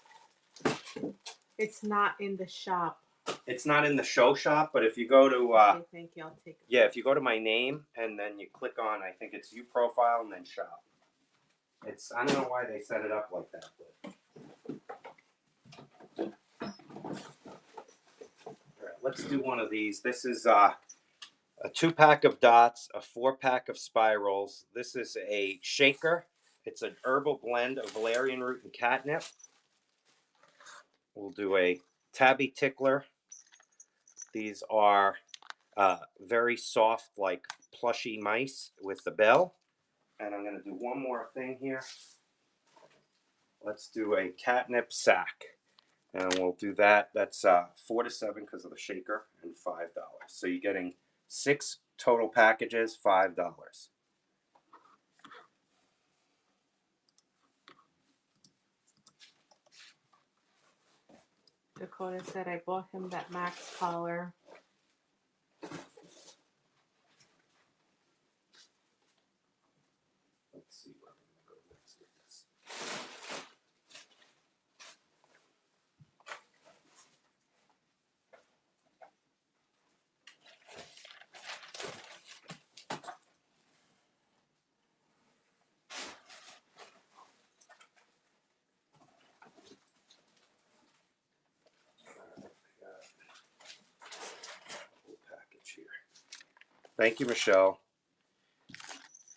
It's not in the shop. It's not in the show shop, but if you go to okay, thank you. I'll take it. Yeah, if you go to my name and then you click on, I think it's view profile and then shop. It's, I don't know why they set it up like that, but all right, let's do one of these. This is a 2-pack of dots, a 4-pack of spirals. This is a shaker. It's an herbal blend of valerian root and catnip. We'll do a tabby tickler. These are very soft, like plushy mice with the bell. And I'm going to do one more thing here. Let's do a catnip sack. And we'll do that. That's 4 to 7 because of the shaker, and $5. So you're getting 6 total packages, $5. Dakota said I bought him that Max collar. Let's see where I'm going to go next with this. Package here. Thank you, Michelle.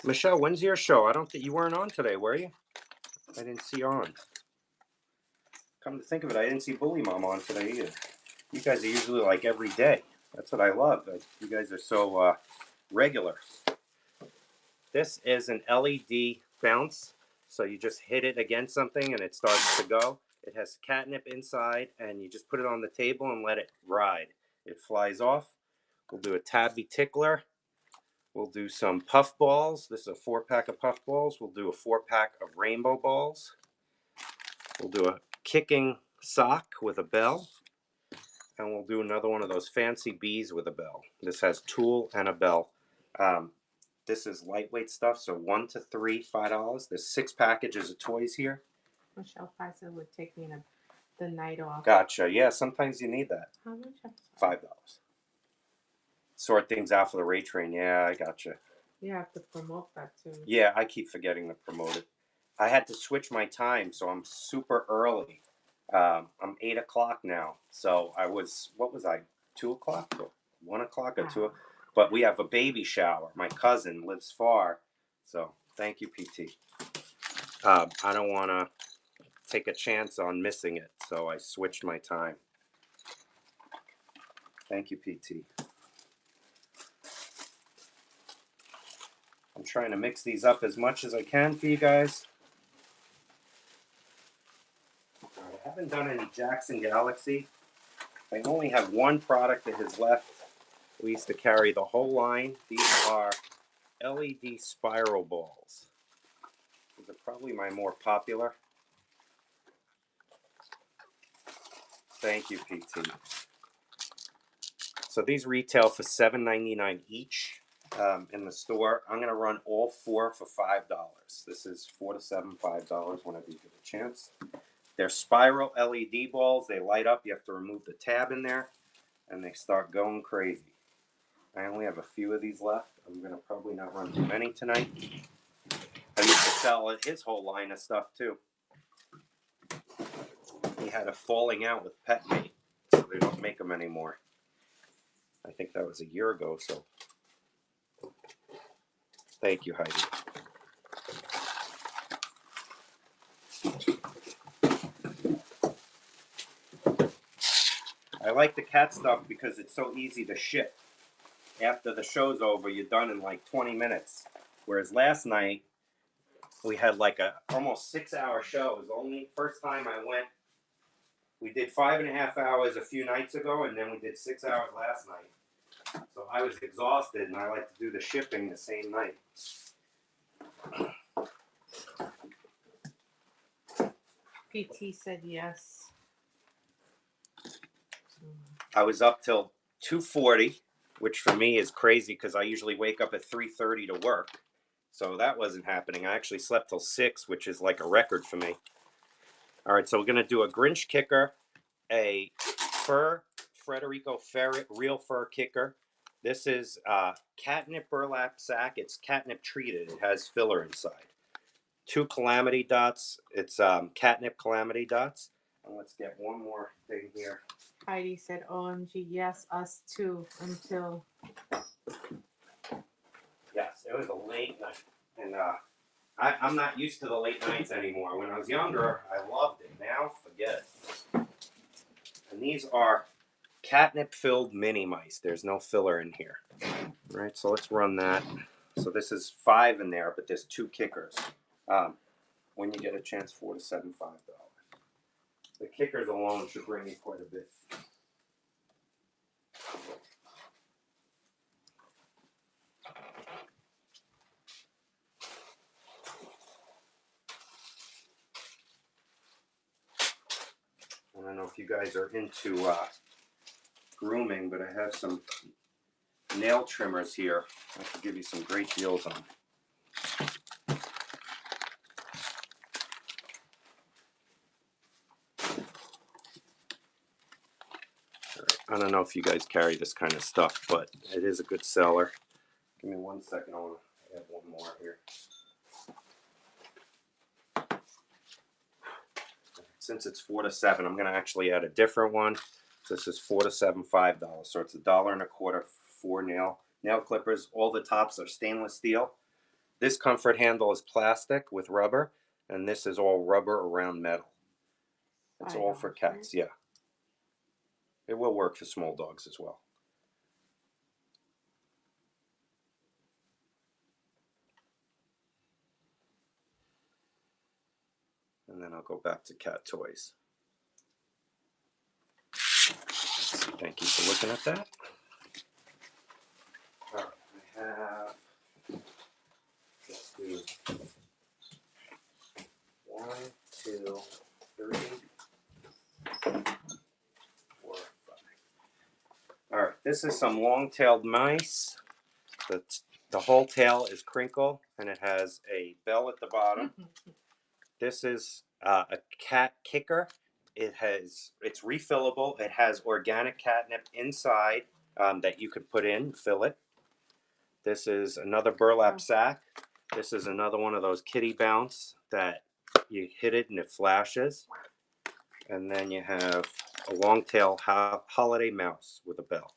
Michelle, when's your show? I don't think you weren't on today, were you? I didn't see you on. Come to think of it, I didn't see Bully Mom on today either. You guys are usually like every day. That's what I love. You guys are so regular. This is an LED bounce. So you just hit it against something and it starts to go. It has catnip inside and you just put it on the table and let it ride. It flies off. We'll do a tabby tickler. We'll do some puff balls. This is a 4-pack of puff balls. We'll do a 4-pack of rainbow balls. We'll do a kicking sock with a bell. And we'll do another one of those fancy bees with a bell. This has tool and a bell. This is lightweight stuff, so 1 to 3, $5. There's 6 packages of toys here. Michelle Pfizer would take me the night off. Gotcha. Yeah, sometimes you need that. How much? $5. Sort things out for the Ray Train. Yeah, I gotcha. You have to promote that too. Yeah, I keep forgetting to promote it. I had to switch my time, so I'm super early. I'm 8 o'clock now. So what was I, 2 o'clock or 1 o'clock or 2? But we have a baby shower. My cousin lives far. So thank you, PT. I don't want to take a chance on missing it. So I switched my time. Thank you, PT. I'm trying to mix these up as much as I can for you guys. I haven't done any Jackson Galaxy. I only have one product that has left. We used to carry the whole line. These are LED spiral balls. These are probably my more popular. Thank you, PT. So these retail for $7.99 each in the store. I'm going to run all 4 for $5. This is 4 to 7, $5 whenever you get a chance. They're spiral LED balls. They light up. You have to remove the tab in there, and they start going crazy. I only have a few of these left. I'm going to probably not run too many tonight. I used to sell his whole line of stuff, too. He had a falling out with PetMate, so they don't make them anymore. I think that was a year ago, so thank you, Heidi. I like the cat stuff because it's so easy to ship. After the show's over, you're done in like 20 minutes. Whereas last night, we had like a almost 6-hour show. It was only first time I went. We did 5.5 hours a few nights ago, and then we did 6 hours last night. So I was exhausted, and I like to do the shipping the same night. PT said yes. I was up till 2:40, which for me is crazy because I usually wake up at 3:30 to work. So that wasn't happening. I actually slept till 6, which is like a record for me. All right, so we're going to do a Grinch kicker, a fur Frederico Ferret real fur kicker. This is catnip burlap sack. It's catnip treated. It has filler inside. 2 calamity dots. It's catnip calamity dots. And let's get one more thing here. Heidi said, OMG, yes, us too, until... Yes, it was a late night. And I'm not used to the late nights anymore. When I was younger, I loved it. Now, forget it. And these are catnip-filled mini mice. There's no filler in here. All right, so let's run that. So this is 5 in there, but there's 2 kickers. When you get a chance, $4 to $7, $5. The kickers alone should bring you quite a bit. I don't know if you guys are into grooming, but I have some nail trimmers here. I can give you some great deals on. I don't know if you guys carry this kind of stuff, but it is a good seller. Give me 1 second. I want to add one more here. Since it's $4 to $7, I'm going to actually add a different one. So this is $4 to $7, $5. So it's $1.25 for nail clippers. All the tops are stainless steel. This comfort handle is plastic with rubber, and this is all rubber around metal. It's all for cats, yeah. It will work for small dogs as well. And then I'll go back to cat toys. Thank you for looking at that. All right, I have, let's do 1, 2, 3, 4, 5. All right, this is some long-tailed mice. The whole tail is crinkle, and it has a bell at the bottom. This is a cat kicker. It's refillable. It has organic catnip inside that you could put in, fill it. This is another burlap sack. This is another one of those kitty bounce that you hit it and it flashes. And then you have a long tail holiday mouse with a bell.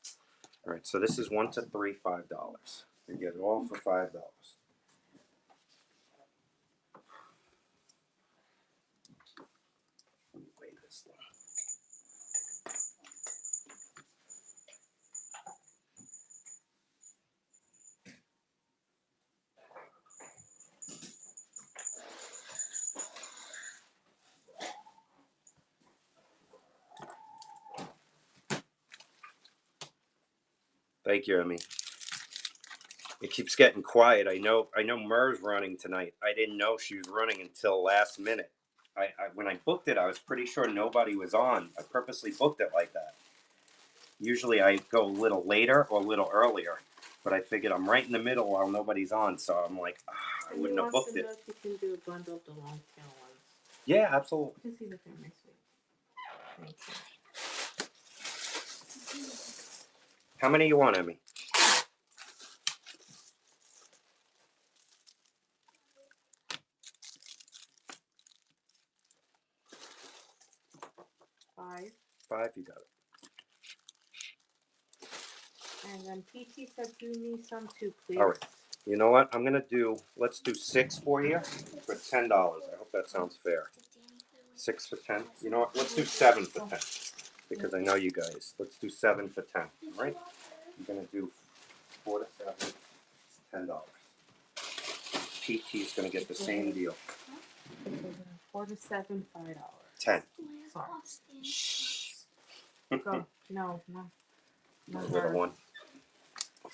All right, so this is 1 to 3, $5. You get it all for $5. Weigh this thing. Thank you, Emmy. It keeps getting quiet. I know Mer's running tonight. I didn't know she was running until last minute. When I booked it, I was pretty sure nobody was on. I purposely booked it like that. Usually I go a little later or a little earlier, but I figured I'm right in the middle while nobody's on, so I'm like, I wouldn't have booked it. You can do a bundle of the long tail ones. Yeah, absolutely. You can see the family suite. Thank you. How many you want, Emmy? Five, you got it. And then PT said do me some too, please. All right. You know what? Let's do 6 for you for $10. I hope that sounds fair. 6 for 10. You know what? Let's do 7 for 10 because I know you guys. Let's do 7 for 10. All right? I'm gonna do 4 to 7, $10. PT's gonna get the same deal. 4 to 7, $5. 10. Sorry. Shh. Go. No. Little one.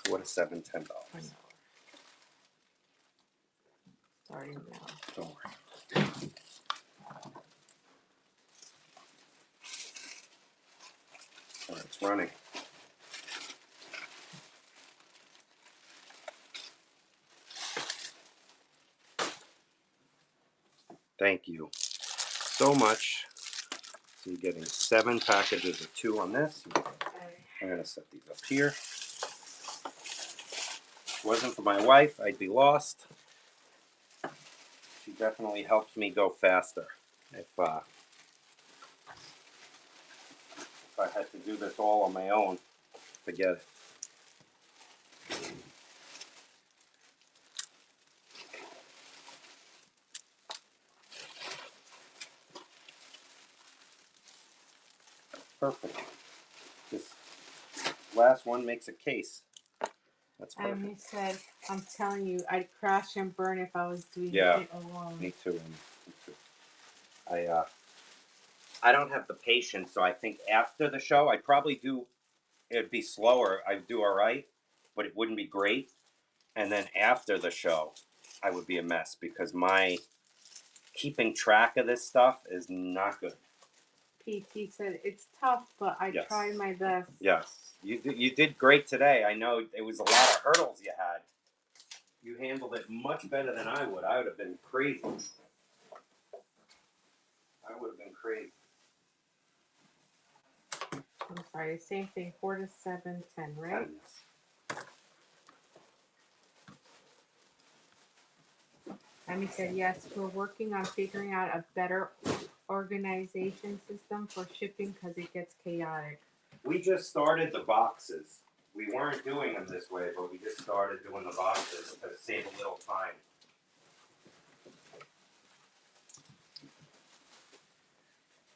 4 to 7, $10. Sorry, no. Don't worry. All right, it's running. Thank you so much. So you're getting 7 packages of 2 on this. I'm going to set these up here. If it wasn't for my wife, I'd be lost. She definitely helps me go faster. If I had to do this all on my own, forget it. perfect. This last one makes a case. That's perfect. And he said, I'm telling you, I'd crash and burn if I was doing Yeah. it alone. Me too. Me too. I don't have the patience, so I think after the show, I'd probably do. It'd be slower. I'd do all right, but it wouldn't be great. And then after the show, I would be a mess because my keeping track of this stuff is not good. PT said, it's tough, but I Yes. try my best. Yes, you did great today. I know it was a lot of hurdles you had. You handled it much better than I would. I would have been crazy. I would have been crazy. I'm sorry, same thing, 4 to 7, 10, right? And he said, yes, we're working on figuring out a better organization system for shipping because it gets chaotic. We just started the boxes. We weren't doing them this way, but we just started doing the boxes to save a little time.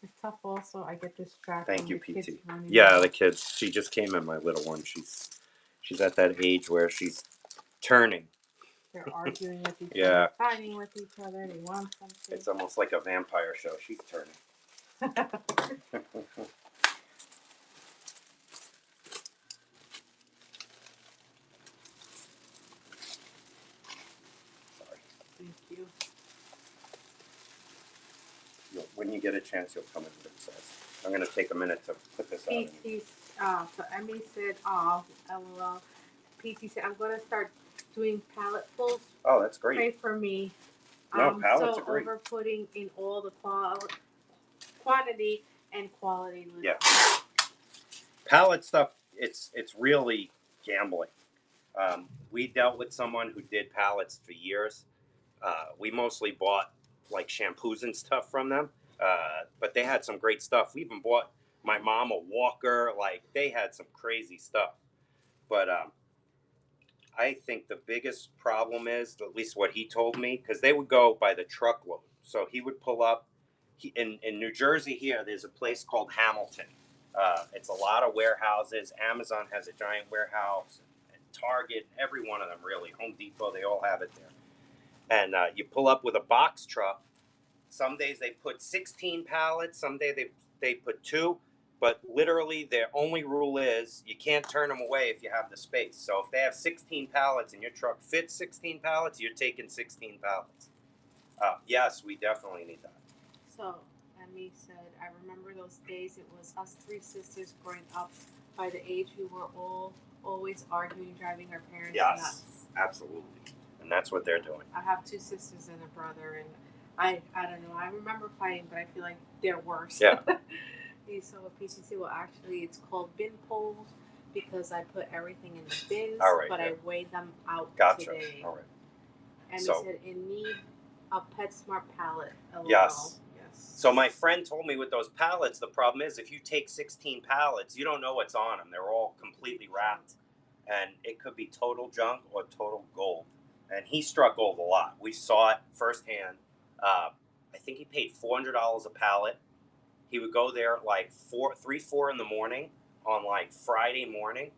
It's tough also, I get distracted. Thank you, the kids PT. running Yeah, around. the kids. She just came in, my little one. She's at that age where she's turning. They're arguing with each Yeah. other, fighting with each other, they want something. It's almost like a vampire show. She's turning. Thank you. When you get a chance, you'll come in with it says. I'm going to take a minute to put this out. So Emmy said, LOL. PT said, I'm going to start doing pallet pulls. Oh, that's great. Pray for me. No, pallets so are great. over putting in all the quantity and quality. Yeah. Pallet stuff, it's really gambling. We dealt with someone who did pallets for years. We mostly bought like shampoos and stuff from them, but they had some great stuff. We even bought my mom a walker. Like they had some crazy stuff. But I think the biggest problem is, at least what he told me, because they would go by the truckload. So he would pull up. In New Jersey here, there's a place called Hamilton. It's a lot of warehouses. Amazon has a giant warehouse. And Target, every one of them really. Home Depot, they all have it there. And you pull up with a box truck. Some days they put 16 pallets. Some days they put 2. But literally, their only rule is you can't turn them away if you have the space. So if they have 16 pallets and your truck fits 16 pallets, you're taking 16 pallets. Yes, we definitely need that. So, Emmy said, I remember those days. It was us 3 sisters growing up. By the age we were always arguing, driving our parents nuts. Absolutely. And that's what they're doing. I have 2 sisters and a brother, and I don't know. I remember fighting, but I feel like they're worse. Yeah. So PCC, well, actually, it's called bin polls because I put everything in the bins, All right, but yeah. I weighed them out today. All right. And So- he said, in need a PetSmart pallet. Yes. So my friend told me with those pallets, the problem is if you take 16 pallets, you don't know what's on them. They're all completely wrapped. And it could be total junk or total gold. And he struck gold a lot. We saw it firsthand. I think he paid $400 a pallet. He would go there at like 3, 4 in the morning on like Friday morning.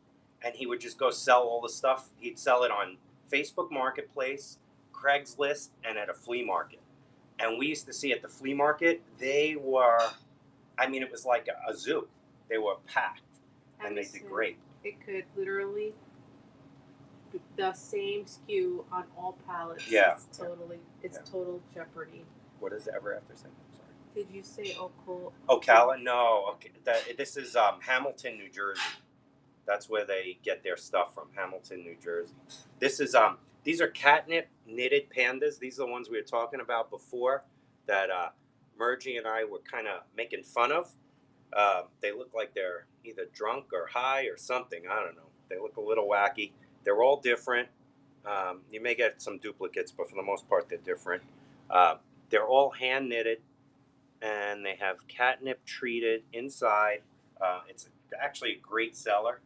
And he would just go sell all the stuff. He'd sell it on Facebook Marketplace, Craigslist, and at a flea market. And we used to see at the flea market, they were, it was like a zoo. They were packed, and they did great. It could literally, the same SKU on all pallets. Yeah. It's total jeopardy. What does it ever have to say? I'm sorry. Did you say Ocala? Ocala? No. Okay. This is Hamilton, New Jersey. That's where they get their stuff from, Hamilton, New Jersey. This is these are catnip knitted pandas. These are the ones we were talking about before that Mergie and I were kind of making fun of. They look like they're either drunk or high or something. I don't know. They look a little wacky. They're all different. You may get some duplicates, but for the most part, they're different. They're all hand knitted, and they have catnip treated inside. It's actually a great seller.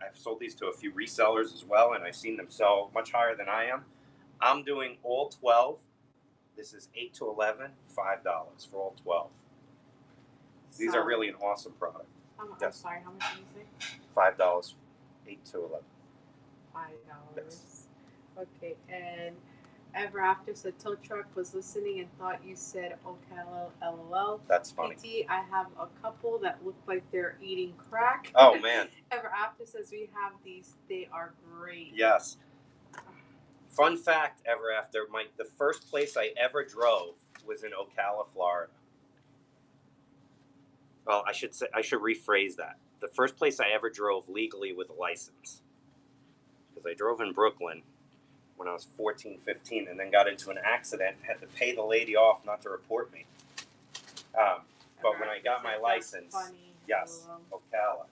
I've sold these to a few resellers as well, and I've seen them sell much higher than I am. I'm doing all 12. This is 8 to 11, $5 for all 12. These are really an awesome product. I'm Yes. sorry, how much did you say? $5, 8 to 11. $5. Yes. Okay, and Ever After said tow truck was listening and thought you said Ocala LOL. That's funny. PT, I have a couple that look like they're eating crack. Oh man. Ever After says we have these. They are great. Yes. Fun fact, Ever After, the first place I ever drove was in Ocala, Florida. Well, I should rephrase that. The first place I ever drove legally with a license. Because I drove in Brooklyn when I was 14, 15, and then got into an accident and had to pay the lady off not to report me. But when I got my license, yes, Ocala.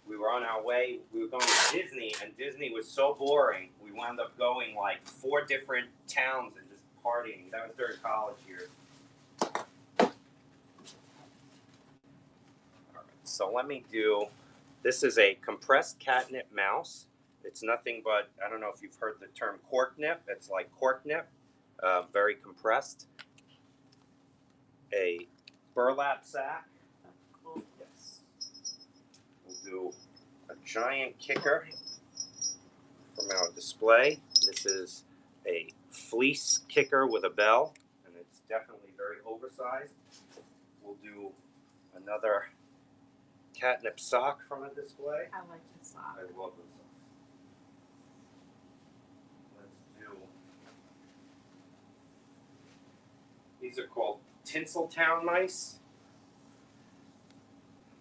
We were on our way, we were going to Disney, and Disney was so boring, we wound up going like 4 different towns and just partying. That was during college years. Alright, so let me do, this is a compressed catnip mouse. It's nothing but, I don't know if you've heard the term cork nip. It's like cork nip, very compressed. A burlap sack. Yes. We'll do a giant kicker from our display. This is a fleece kicker with a bell, and it's definitely very oversized. We'll do another catnip sock from a display. I like the sock. I love this sock. Let's do. These are called Tinseltown mice.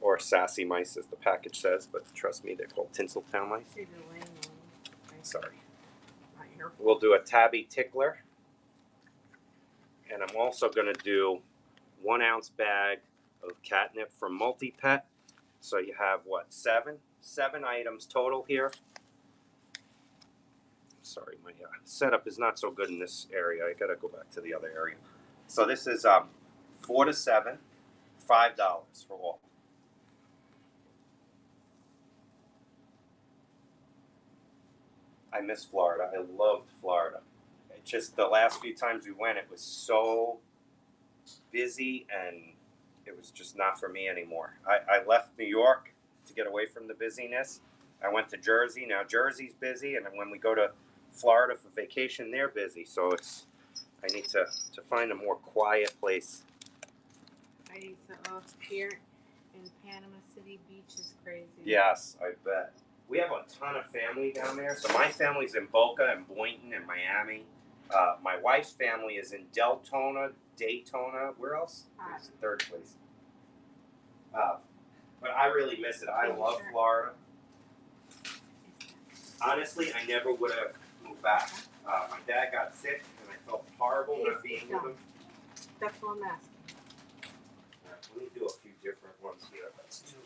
Or sassy mice, as the package says, but trust me, they're called Tinseltown mice. See, they're laying on. Sorry. Not your fault. We'll do a tabby tickler. And I'm also going to do 1 ounce bag of catnip from Multi-Pet. So you have what, 7? 7 items total here. Sorry, my setup is not so good in this area. I got to go back to the other area. So this is 4 to 7, $5 for all. I miss Florida. I loved Florida. It just the last few times we went, it was so busy and it was just not for me anymore. I left New York to get away from the busyness. I went to Jersey. Now Jersey's busy, and when we go to Florida for vacation, they're busy. So I need to find a more quiet place. I need to here in Panama City Beach is crazy. Yes, I bet. We have a ton of family down there. So my family's in Boca and Boynton and Miami. My wife's family is in Deltona, Daytona. Where else? It's the 3rd place. But I really miss it. I love Florida. Honestly, I never would have moved back. My dad got sick, and I felt horrible not being with him. That's what I'm asking. Let me do a few different ones here. Let's do.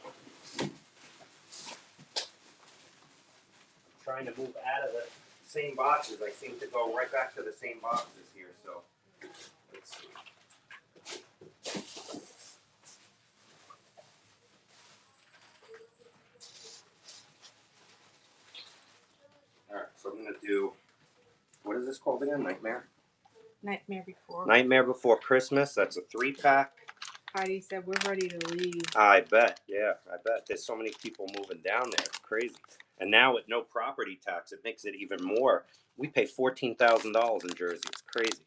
Trying to move out of the same boxes. I seem to go right back to the same boxes here. So let's see. All right, so I'm gonna do. What is this called again? Nightmare. Nightmare Before. Nightmare Before Christmas. That's a 3-pack. Heidi said we're ready to leave. I bet. Yeah, I bet. There's so many people moving down there. It's crazy. And now with no property tax, it makes it even more. We pay $14,000 in Jersey. It's crazy.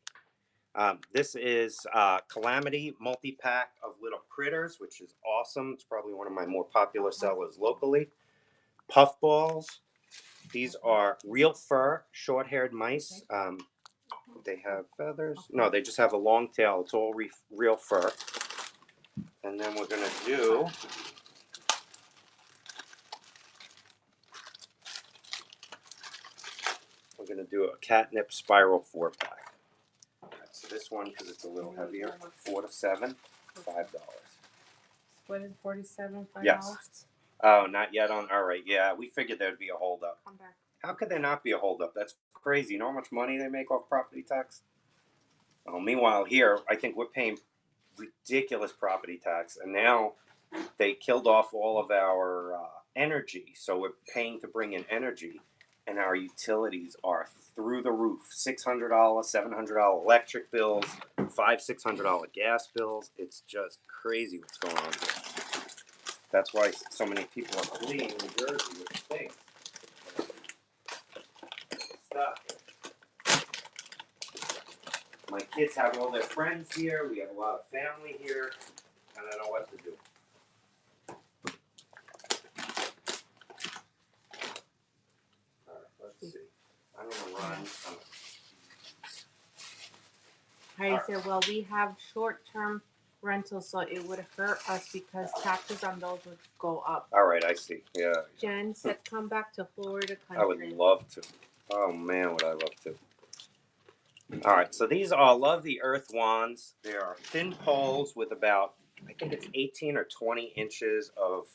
This is Calamity multi-pack of Little Critters, which is awesome. It's probably one of my more popular sellers locally. Puffballs. These are real fur, short-haired mice. They have feathers. No, they just have a long tail. It's all real fur. And then we're going to do... We're going to do a catnip spiral 4-pack. So this one, because it's a little heavier, 4 to 7, $5. What is 47? $5? Yes. Oh, not yet on. All right. Yeah, we figured there'd be a holdup. Come back. How could there not be a holdup? That's crazy. You know how much money they make off property tax? Meanwhile, here, I think we're paying ridiculous property tax, and now they killed off all of our energy. So we're paying to bring in energy. and our utilities are through the roof. $600, $700 electric bills, $600 gas bills. It's just crazy what's going on here. That's why so many people are fleeing New Jersey with things. Stuff. My kids have all their friends here. We have a lot of family here, and I don't know what to do. All right, let's see. I'm gonna run. I said, well, we have short-term rentals, so it would hurt us because taxes on those would go up. All right, I see. Yeah. Jen said, come back to Florida country. I would love to. Oh man, would I love to. All right, so these are Love the Earth wands. They are thin poles with about, I think it's 18 or 20 inches of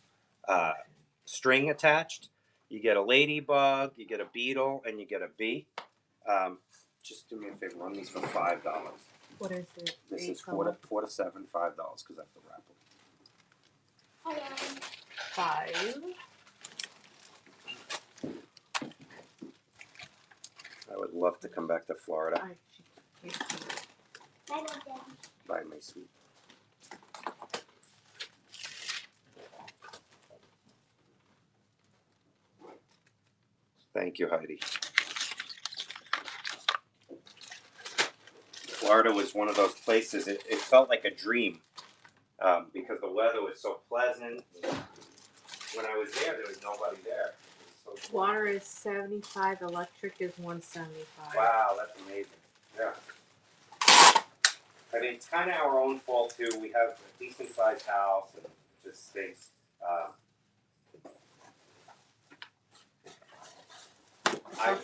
string attached. You get a ladybug, you get a beetle, and you get a bee. Just do me a favor, run these for $5. What is it? This is $4 to $7, $5 because I have to wrap them. 5. I would love to come back to Florida. Bye, Bye, my sweet. Thank you, Heidi. Florida was one of those places, it felt like a dream because the weather was so pleasant. When I was there was nobody there. So cool. Water is 75, electric is 175. Wow, that's amazing. Yeah. I mean, it's kind of our own fault too. We have a decent sized house and it just stinks.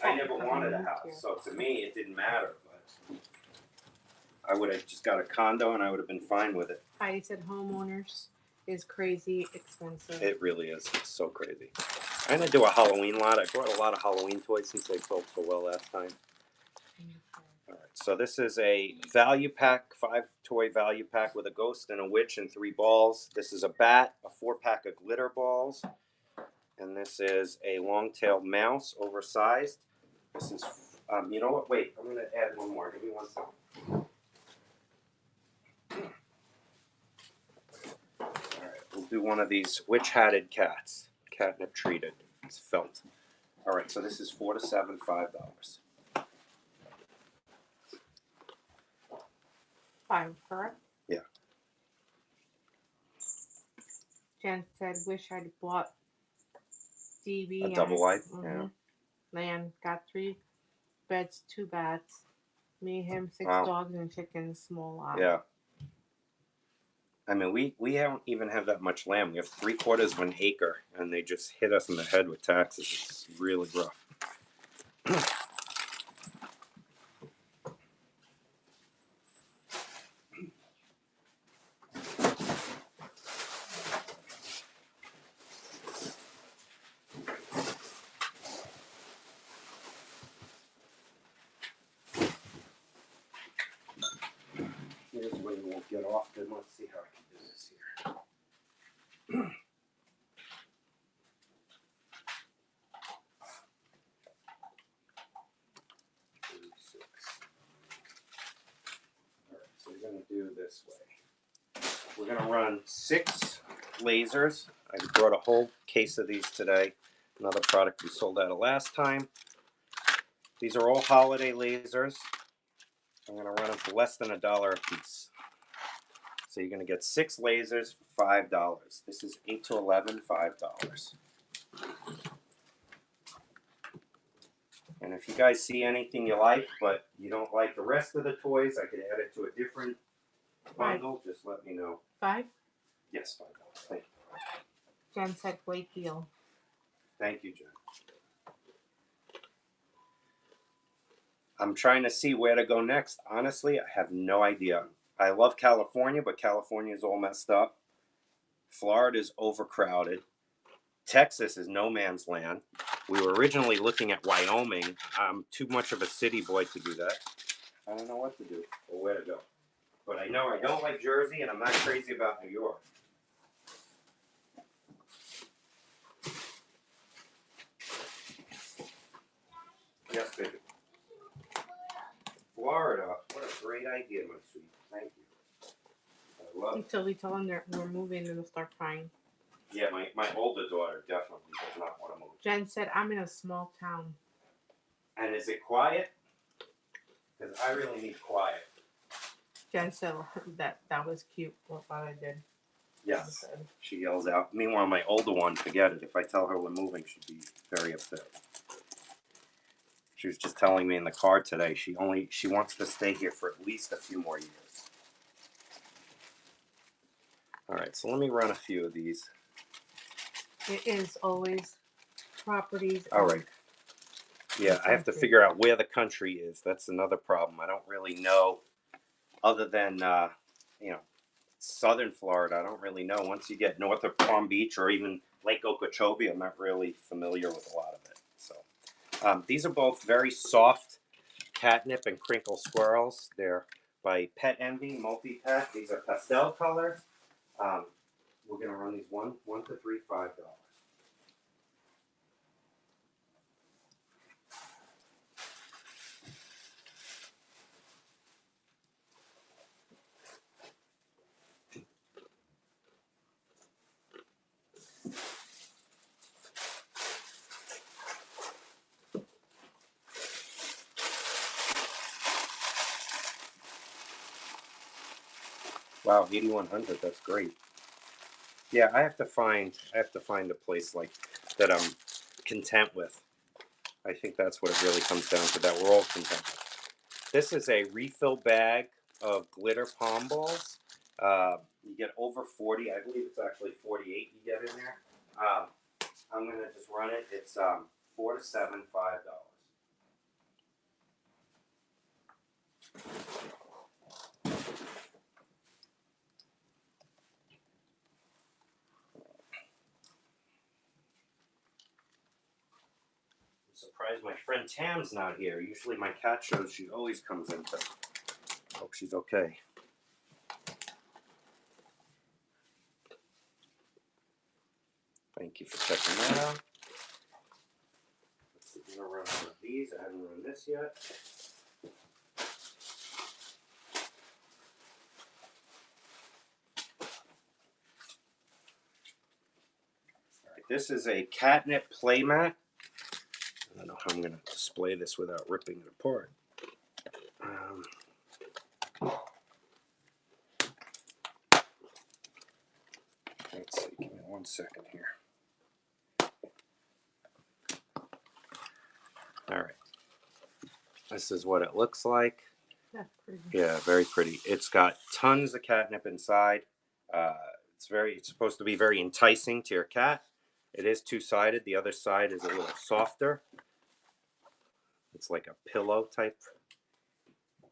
I never wanted a house, so to me it didn't matter. But I would have just got a condo and I would have been fine with it. I said homeowners is crazy expensive. It really is. It's so crazy. I'm gonna do a Halloween lot. I brought a lot of Halloween toys since they sold so well last time. All right, so this is a value pack, 5-toy value pack with a ghost and a witch and 3 balls. This is a bat, a 4-pack of glitter balls, and this is a long-tailed mouse, oversized. This is, you know what? Wait, I'm gonna add one more. Give me 1 second. All right, we'll do one of these witch-hatted cats, catnip treated. It's felt. All right, so this is $4 to $7, $5. 5, correct? Yeah. Jen said, wish I'd bought DB. A double wide? Yeah. Man, got 3 beds, 2 bats. Me, him, 6 Wow. dogs, and chickens, small lot. Yeah. I mean, we don't even have that much land. We have 3/4 of an acre, and they just hit us in the head with taxes. It's really rough. Here's where you won't get off. Then let's see how I can do this here. Alright, so we're gonna do this way. We're gonna run 6 lasers. I brought a whole case of these today. Another product we sold out of last time. These are all holiday lasers. I'm gonna run them for less than $1 a piece. So you're gonna get 6 lasers for $5. This is 8 to 11, $5. And if you guys see anything you like, but you don't like the rest of the toys, I could add it to a different bundle. Just let me know. 5? Yes, $5. Thank you. Jen said, great deal. Thank you, Jen. I'm trying to see where to go next. Honestly, I have no idea. I love California, but California is all messed up. Florida is overcrowded. Texas is no man's land. We were originally looking at Wyoming. I'm too much of a city boy to do that. I don't know what to do or where to go. But I know I don't like Jersey, and I'm not crazy about New York. Yes, baby. Florida. What a great idea, my sweet. Thank you. I love it. Until we tell them that we're moving and they'll start crying. Yeah, my older daughter definitely does not want to move. Jen said, I'm in a small town. And is it quiet? Because I really need quiet. Jen said that was cute what I did. Yes. She yells out. Meanwhile, my older one, forget it. If I tell her we're moving, she'd be very upset. She was just telling me in the car today she wants to stay here for at least a few more years. All right, so let me run a few of these. It is always properties. All right. Yeah, I have to figure out where the country is. That's another problem. I don't really know, other than southern Florida. I don't really know. Once you get north of Palm Beach or even Lake Okeechobee, I'm not really familiar with a lot of it. So these are both very soft catnip and crinkle squirrels. They're by Pet Envy Multi-Pet. These are pastel colors. We're gonna run these one to three, $5. Wow, 8,100. That's great. Yeah, I have to find a place like that I'm content with. I think that's what it really comes down to. That we're all content with. This is a refill bag of glitter palm balls. You get over 40. I believe it's actually 48. You get in there. I'm gonna just run it. It's $4 to $7, $5. Surprised my friend Tam's not here. Usually my cat shows she always comes in. But hope she's okay. Thank you for checking that out. Let's see, I'm gonna run one of these. I haven't run this yet. All right, this is a catnip playmat. I don't know how I'm gonna display this without ripping it apart. Let's see, give me 1 second here. All right. This is what it looks like. That's pretty. Yeah, very pretty. It's got tons of catnip inside. It's supposed to be very enticing to your cat. It is two-sided. The other side is a little softer. It's like a pillow type.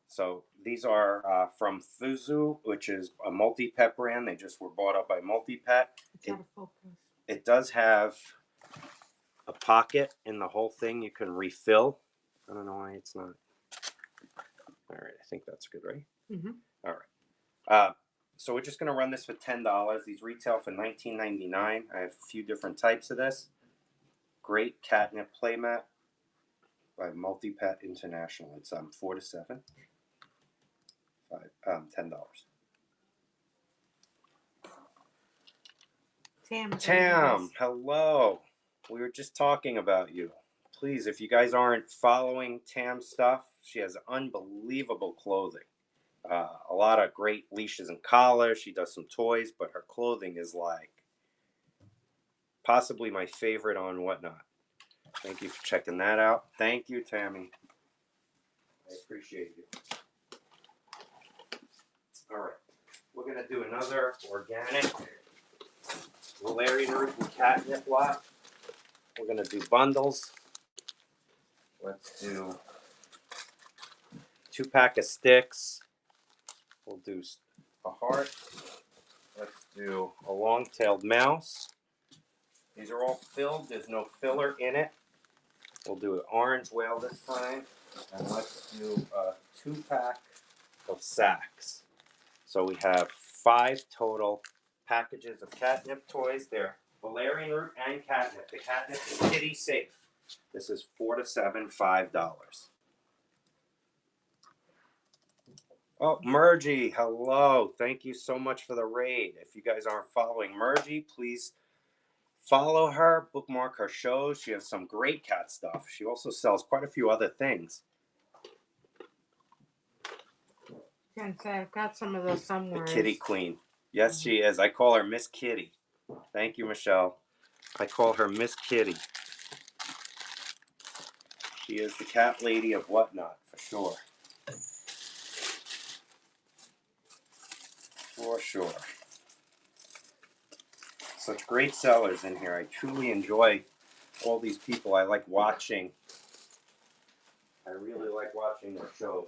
So these are from Fuzu, which is a Multi-Pet brand. They just were bought up by Multi-Pet. It's out of focus. It does have a pocket in the whole thing you can refill. I don't know why it's not. All right, I think that's good, right? Mm-hmm. All right. So we're just going to run this for $10. These retail for $19.99. I have a few different types of this. Great catnip playmat by Multi-Pet International. It's $4 to $7. $10. Tam, hello. We were just talking about you. Please, if you guys aren't following Tam's stuff, she has unbelievable clothing. A lot of great leashes and collars. She does some toys, but her clothing is like possibly my favorite on Whatnot. Thank you for checking that out. Thank you, Tammy. I appreciate you. All right. We're going to do another organic valerian root and catnip lot. We're going to do bundles. Let's do 2-pack of sticks. We'll do a heart. Let's do a long-tailed mouse. These are all filled. There's no filler in it. We'll do an orange whale this time. And let's do a 2-pack of sacks. So we have 5 total packages of catnip toys. They're valerian root and catnip. The catnip is kitty safe. This is $4 to $7, $5. Oh, Mergie, hello. Thank you so much for the raid. If you guys aren't following Mergie, please follow her, bookmark her shows. She has some great cat stuff. She also sells quite a few other things. Can't say I've got some of those The somewhere. Kitty Queen. Yes, she is. I call her Miss Kitty. Thank you, Michelle. I call her Miss Kitty. She is the cat lady of Whatnot, for sure. For sure. Such great sellers in here. I truly enjoy all these people. I like watching. I really like watching their shows.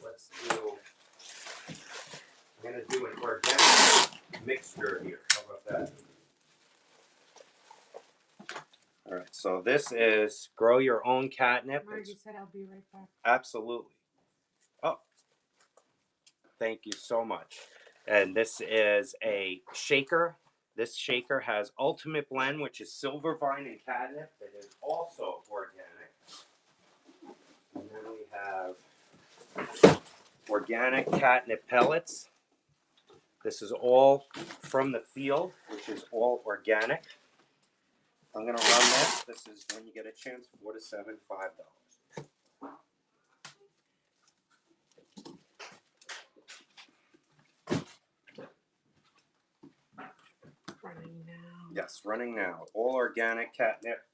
Let's do. I'm going to do an organic mixture here. How about that? All right, so this is grow your own catnip. Margie said I'll be right back. Absolutely. Oh, thank you so much. And this is a shaker. This shaker has Ultimate Blend, which is silver vine and catnip. It is also organic. And then we have organic catnip pellets. This is all from the field, which is all organic. I'm going to run this. This is when you get a chance, $4 to $7, $5. Running now. Yes, running now. All organic catnip.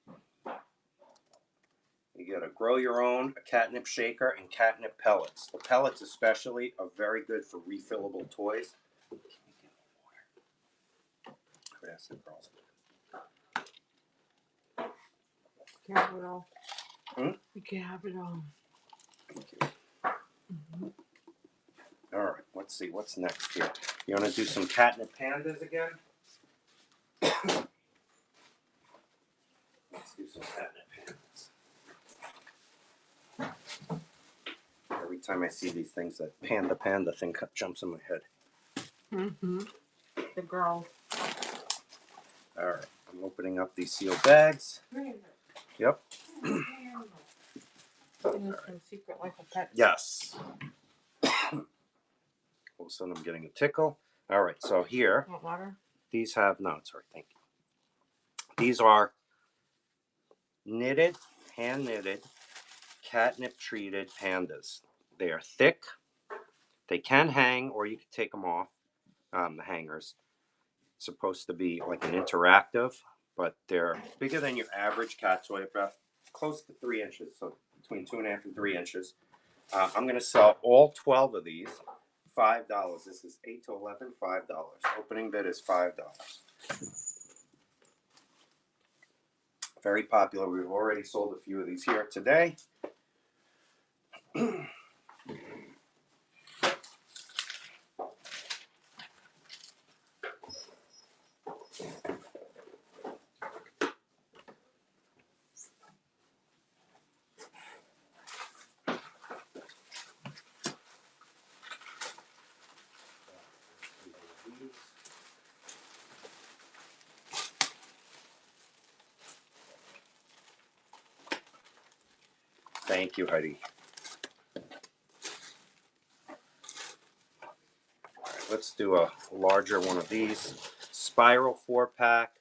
You get a grow your own, a catnip shaker, and catnip pellets. The pellets especially are very good for refillable toys. Can you get more water? Yes, it girls. You can have it all. Hmm? You can have it all. Thank you. All right, let's see what's next here. You want to do some catnip pandas again? Let's do some catnip pandas. Every time I see these things, that panda thing jumps in my head. Mm-hmm. The girl. All right, I'm opening up these sealed bags. Yep. Some secret life of pets. Yes. All of a sudden I'm getting a tickle. All right, so here, Want water? these have, no, sorry, thank you. These are knitted, hand knitted, catnip treated pandas. They are thick. They can hang, or you can take them off, the hangers. It's supposed to be like an interactive, but they're bigger than your average cat toy, about close to 3 inches, so between 2.5 and 3 inches. I'm going to sell all 12 of these. $5. This is 8 to 11, $5. Opening bid is $5. Very popular. We've already sold a few of these here today. Thank you, Heidi. All right, let's do a larger one of these. Spiral 4-pack,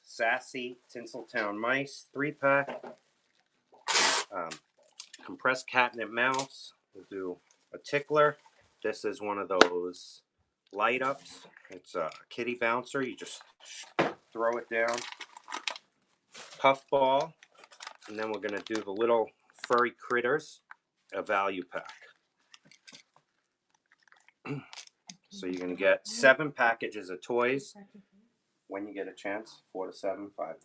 Sassy Tinseltown Mice 3-pack, compressed catnip mouse. We'll do a tickler. This is one of those light ups. It's a kitty bouncer. You just throw it down. Puffball. And then we're going to do the little furry critters, a value pack. So you're going to get 7 packages of toys when you get a chance. $4 to $7, $5.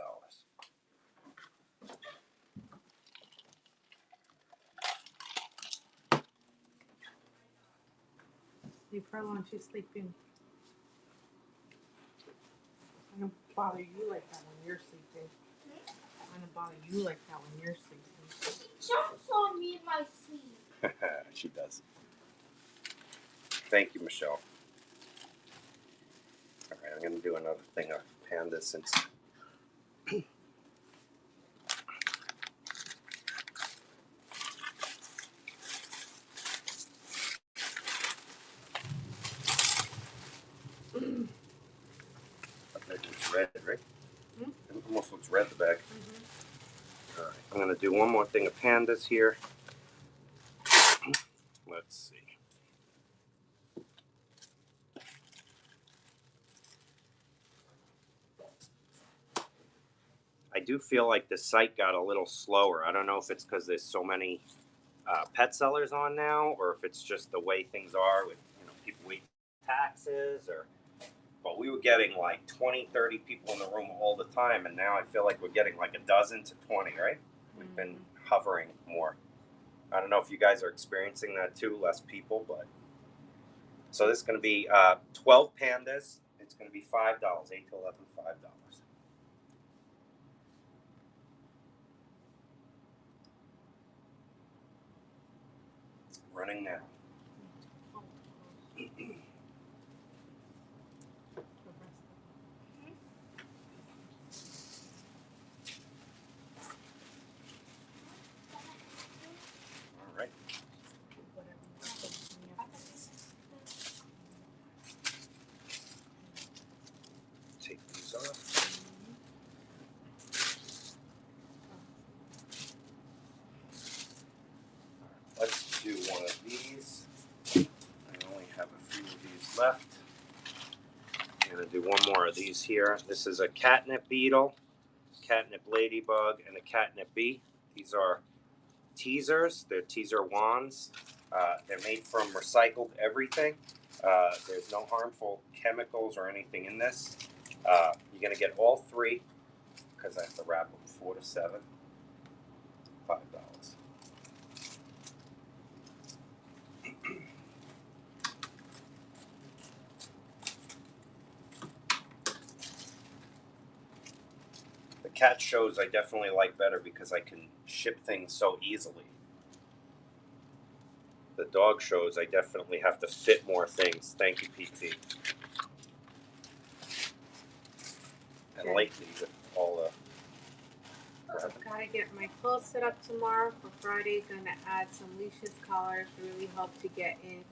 Leave her alone. She's sleeping. I don't bother you like that when you're sleeping. I don't bother you like that when you're sleeping. Jumps on me in my sleep. She does. Thank you, Michelle. All right, I'm going to do another thing of pandas since read the bag. All right, I'm gonna do one more thing of pandas here. Let's see. I do feel like the site got a little slower. I don't know if it's because there's so many pet sellers on now, or if it's just the way things are with people waiting for taxes, or. But we were getting like 20, 30 people in the room all the time, and now I feel like we're getting like a dozen to 20, right? We've been hovering more. I don't know if you guys are experiencing that too, less people, but. So this is going to be 12 pandas. It's going to be $5, 8 to 11, $5. Running now. All right. Take these off. Let's do one of these. I only have a few of these left. I'm going to do one more of these here. This is a catnip beetle, catnip ladybug, and a catnip bee. These are teasers. They're teaser wands. They're made from recycled everything. There's no harmful chemicals or anything in this. You're going to get all three because I have to wrap them 4 to 7. $5. The cat shows I definitely like better because I can ship things so easily. The dog shows I definitely have to fit more things. Thank you, PT. And lately with all the I've got to get my clothes set up tomorrow for Friday. Gonna add some leashes, collars, really help to get in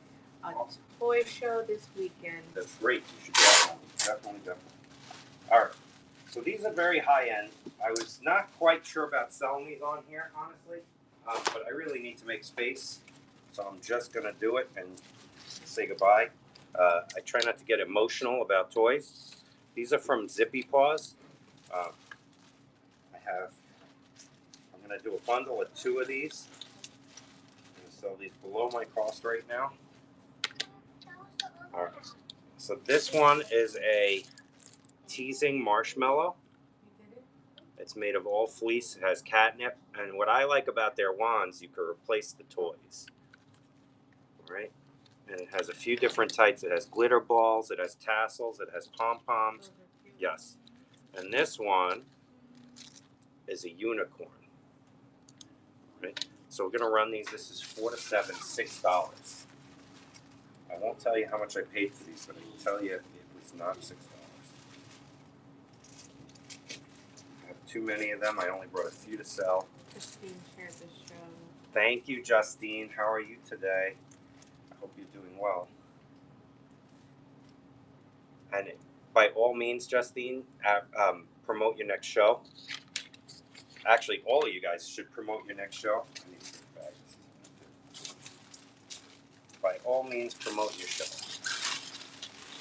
a toy show this weekend. That's great. You should definitely. All right. So these are very high end. I was not quite sure about selling these on here, honestly, but I really need to make space, so I'm just gonna do it and say goodbye. I try not to get emotional about toys. These are from Zippy Paws. I'm gonna do a bundle of 2 of these. I'm gonna sell these below my cost right now. All right. So this one is a teasing marshmallow. It's made of all fleece. It has catnip, and what I like about their wands, you can replace the toys. All right, and it has a few different types. It has glitter balls. It has tassels. It has pom poms. Yes, and this one is a unicorn. Right. So we're gonna run these. This is 4 to 7, $6. I won't tell you how much I paid for these, but I can tell you it was not $6. I have too many of them. I only brought a few to sell. Justine shared the show. Thank you, Justine. How are you today? I hope you're doing well. And by all means, Justine, promote your next show. Actually, all of you guys should promote your next show. I need to get the bag. By all means, promote your show.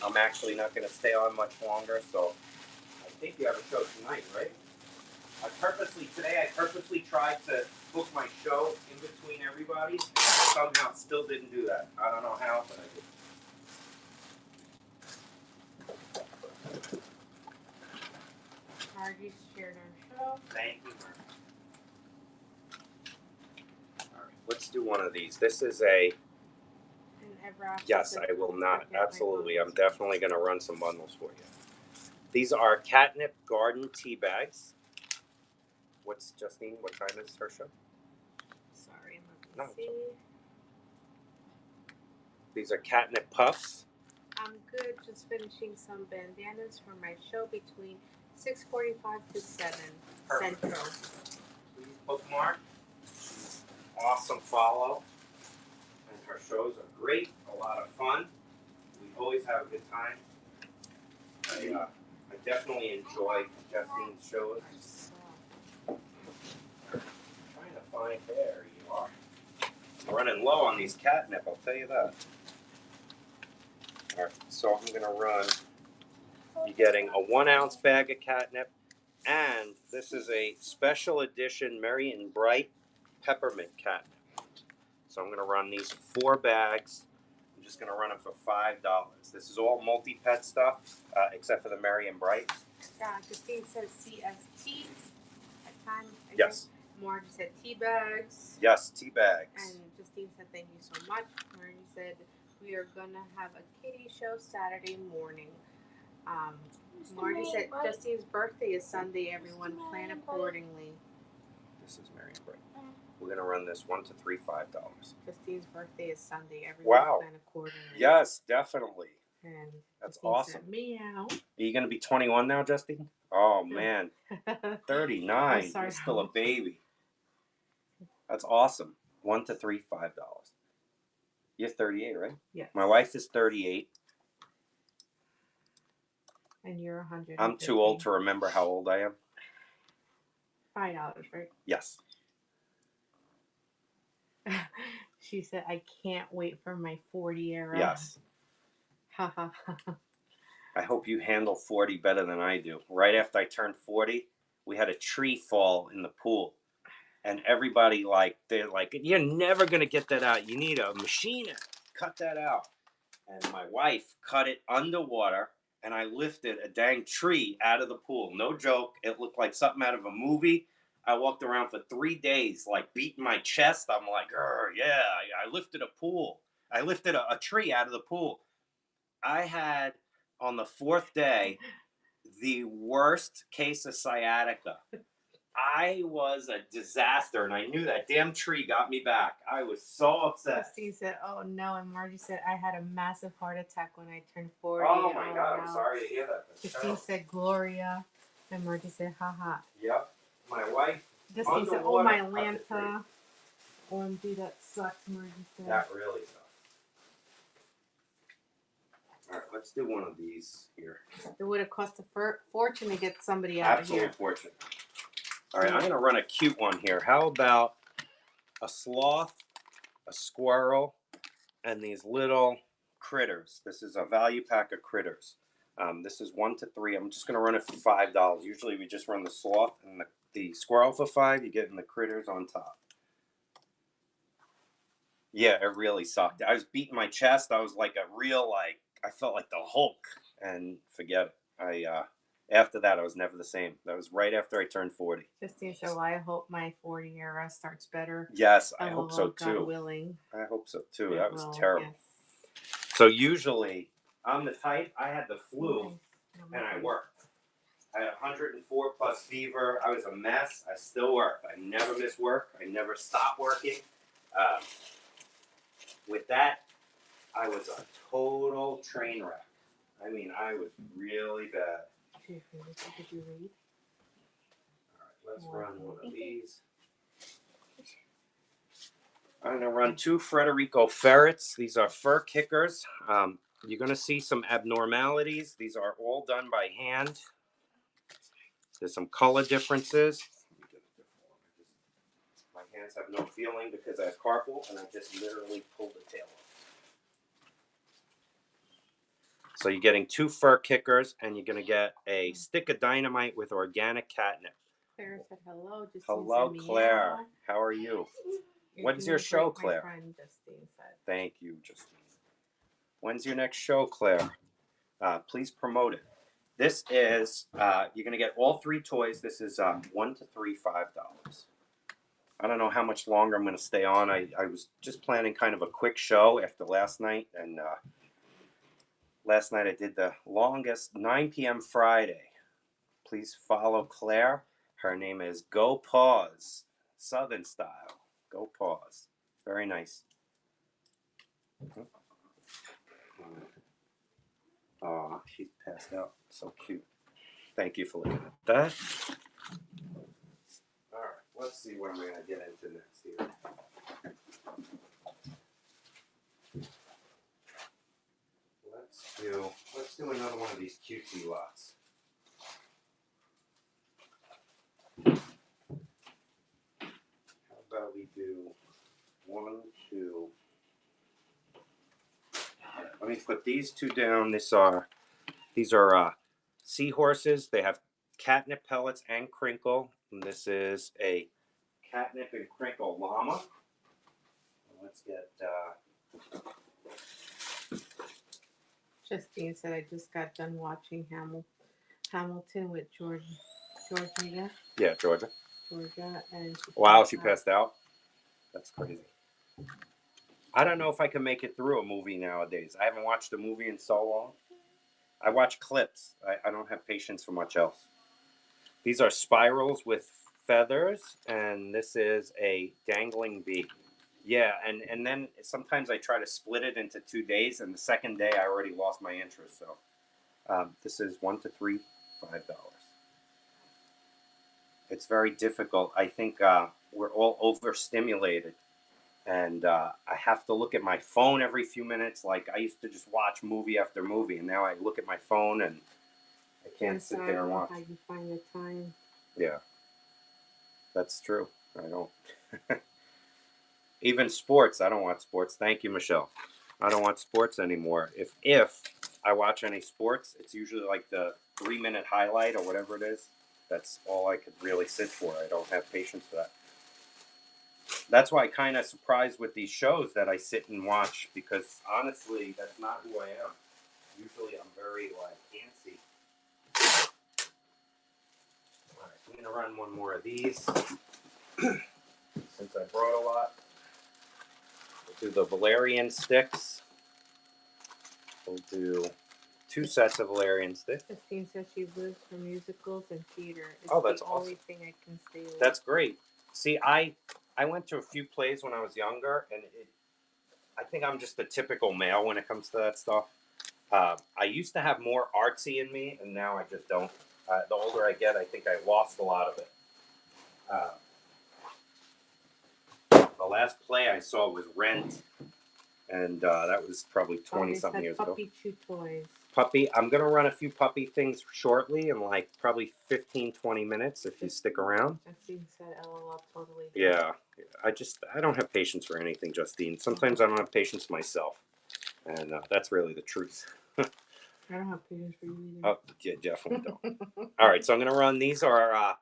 I'm actually not going to stay on much longer, so I think you have a show tonight, right? I purposely tried to book my show in between everybody. Somehow still didn't do that. I don't know how, but I did. Margie shared our show. Thank you, Margie. All right, let's do one of these. This is a. Yes, I will not. Absolutely. I'm definitely going to run some bundles for you. These are catnip garden tea bags. What's Justine? What time is her show? Sorry, let me see. These are catnip puffs. I'm good. Just finishing some bandanas for my show between 6:45 to 7 Perfect. Central. Please bookmark. Awesome follow. And her shows are great. A lot of fun. We always have a good time. I definitely enjoy Justine's shows. running low on these catnip, I'll tell you that. Alright, so I'm gonna run, you're getting a 1 ounce bag of catnip, and this is a special edition Merry and Bright peppermint catnip. So I'm gonna run these 4 bags. I'm just gonna run them for $5. This is all multi-pet stuff, except for the Merry and Bright. Yeah, Justine said CST at time. Yes. Margie said tea bags. Yes, tea bags. And Justine said thank you so much. Margie said we are gonna have a kitty show Saturday morning. Margie said Justine's birthday is Sunday. Everyone plan accordingly. This is Merry and Bright. We're gonna run this 1 to 3, $5. Justine's birthday is Sunday. Everyone Wow. plan accordingly. Yes, definitely. And That's Justine awesome. said, meow. Are you gonna be 21 now, Justine? Oh man, 39. Oh, sorry. You're still a baby. That's awesome. 1 to 3, $5. You're 38, right? Yes. My wife is 38. And you're 100. I'm too old to remember how old I am. $5, right? Yes. She said, I can't wait for my 40 era. Yes. Ha ha ha. I hope you handle 40 better than I do. Right after I turned 40, we had a tree fall in the pool. And everybody, they're like, you're never going to get that out. You need a machine to cut that out. And my wife cut it underwater, and I lifted a dang tree out of the pool. No joke. It looked like something out of a movie. I walked around for 3 days, beating my chest. I'm like, yeah, I lifted a pool. I lifted a tree out of the pool. I had, on the 4th day, the worst case of sciatica. I was a disaster, and I knew that damn tree got me back. I was so upset. Justine said, oh no. And Margie said, I had a massive heart attack when I turned 40. Oh my God, no. I'm sorry to hear that. That's Justine terrible. said, Gloria. And Margie said, haha. Yep. My wife. Justine said, oh, my Underwater Lanta. OMG, that sucks, Margie said. That really sucks. All right, let's do one of these here. It would have cost a fortune to get somebody out of here. Absolute fortune. All right, I'm going to run a cute one here. How about a sloth, a squirrel, and these little critters? This is a value pack of critters. This is 1 to 3. I'm just going to run it for $5. Usually we just run the sloth and the squirrel for $5. You're getting the critters on top. Yeah, it really sucked. I was beating my chest. I was like a real, I felt like the Hulk. And forget it. After that, I was never the same. That was right after I turned 40. Justine said, well, I hope my 40 era starts better. Yes, I hope so God too. willing. I hope so too. It That was will, terrible. yes. So usually, I'm the type, I had the flu Nice. and I worked. I had 104 plus fever. I was a mess. I still worked. I never missed work. I never stopped working. With that, I was a total train wreck. I mean, I was really bad. Did you read? All right, let's run one of these. I'm going to run 2 Frederico ferrets. These are fur kickers. You're going to see some abnormalities. These are all done by hand. There's some color differences. My hands have no feeling because I have carpal, and I just literally pulled the tail off. So you're getting 2 fur kickers, and you're going to get a stick of dynamite with organic catnip. Claire said hello. Justine Hello, said, Claire. meow. How are you? You're When's doing your great, show, my Claire? friend, Justine said. Thank you, Justine. When's your next show, Claire? Please promote it. This is, you're going to get all 3 toys. This is 1 to 3, $5. I don't know how much longer I'm going to stay on. I was just planning kind of a quick show after last night. And last night I did the longest 9 p.m. Friday. Please follow Claire. Her name is Go Pause. Southern style. Go Pause. Very nice. Oh, she's passed out. So cute. Thank you for looking at that. All right, let's see what I'm going to get into next here. Let's do another one of these cutesy lots. How about we do 1, 2. Let me put these two down. These are seahorses. They have catnip pellets and crinkle. And this is a catnip and crinkle llama. Let's get. Justine said I just got done watching Hamilton with Georgia, Yeah, Georgia. and Wow, she passed out. That's crazy. I don't know if I can make it through a movie nowadays. I haven't watched a movie in so long. I watch clips. I don't have patience for much else. These are spirals with feathers, and this is a dangling bee. Yeah, and then sometimes I try to split it into 2 days, and the second day I already lost my interest. So this is 1 to 3, $5. It's very difficult. I think we're all overstimulated, and I have to look at my phone every few minutes. Like I used to just watch movie after movie, and now I look at my phone and I can't sit there and watch. How you find the time? Yeah, that's true. I don't. Even sports, I don't watch sports. Thank you, Michelle. I don't watch sports anymore. If I watch any sports, it's usually like the 3-minute highlight or whatever it is. That's all I could really sit for. I don't have patience for that. That's why I kind of surprised with these shows that I sit and watch, because honestly, that's not who I am. Usually, I'm very like antsy. All right, I'm gonna run one more of these since I brought a lot. We'll do the valerian sticks. We'll do 2 sets of valerian sticks. Justine says she lives for musicals and theater. It's That's the awesome. only thing I can stay with. That's great. See, I went to a few plays when I was younger, and I think I'm just a typical male when it comes to that stuff. I used to have more artsy in me, and now I just don't. The older I get, I think I lost a lot of it. The last play I saw was Rent, and that was probably 20-something years ago. Puppy chew toys. Puppy, I'm going to run a few puppy things shortly in like probably 15-20 minutes if you stick around. Justine said LOL totally. Yeah, I don't have patience for anything, Justine. Sometimes I don't have patience myself, and that's really the truth. I don't have patience for you either. Oh, yeah, definitely don't. All right, so I'm going to run. These are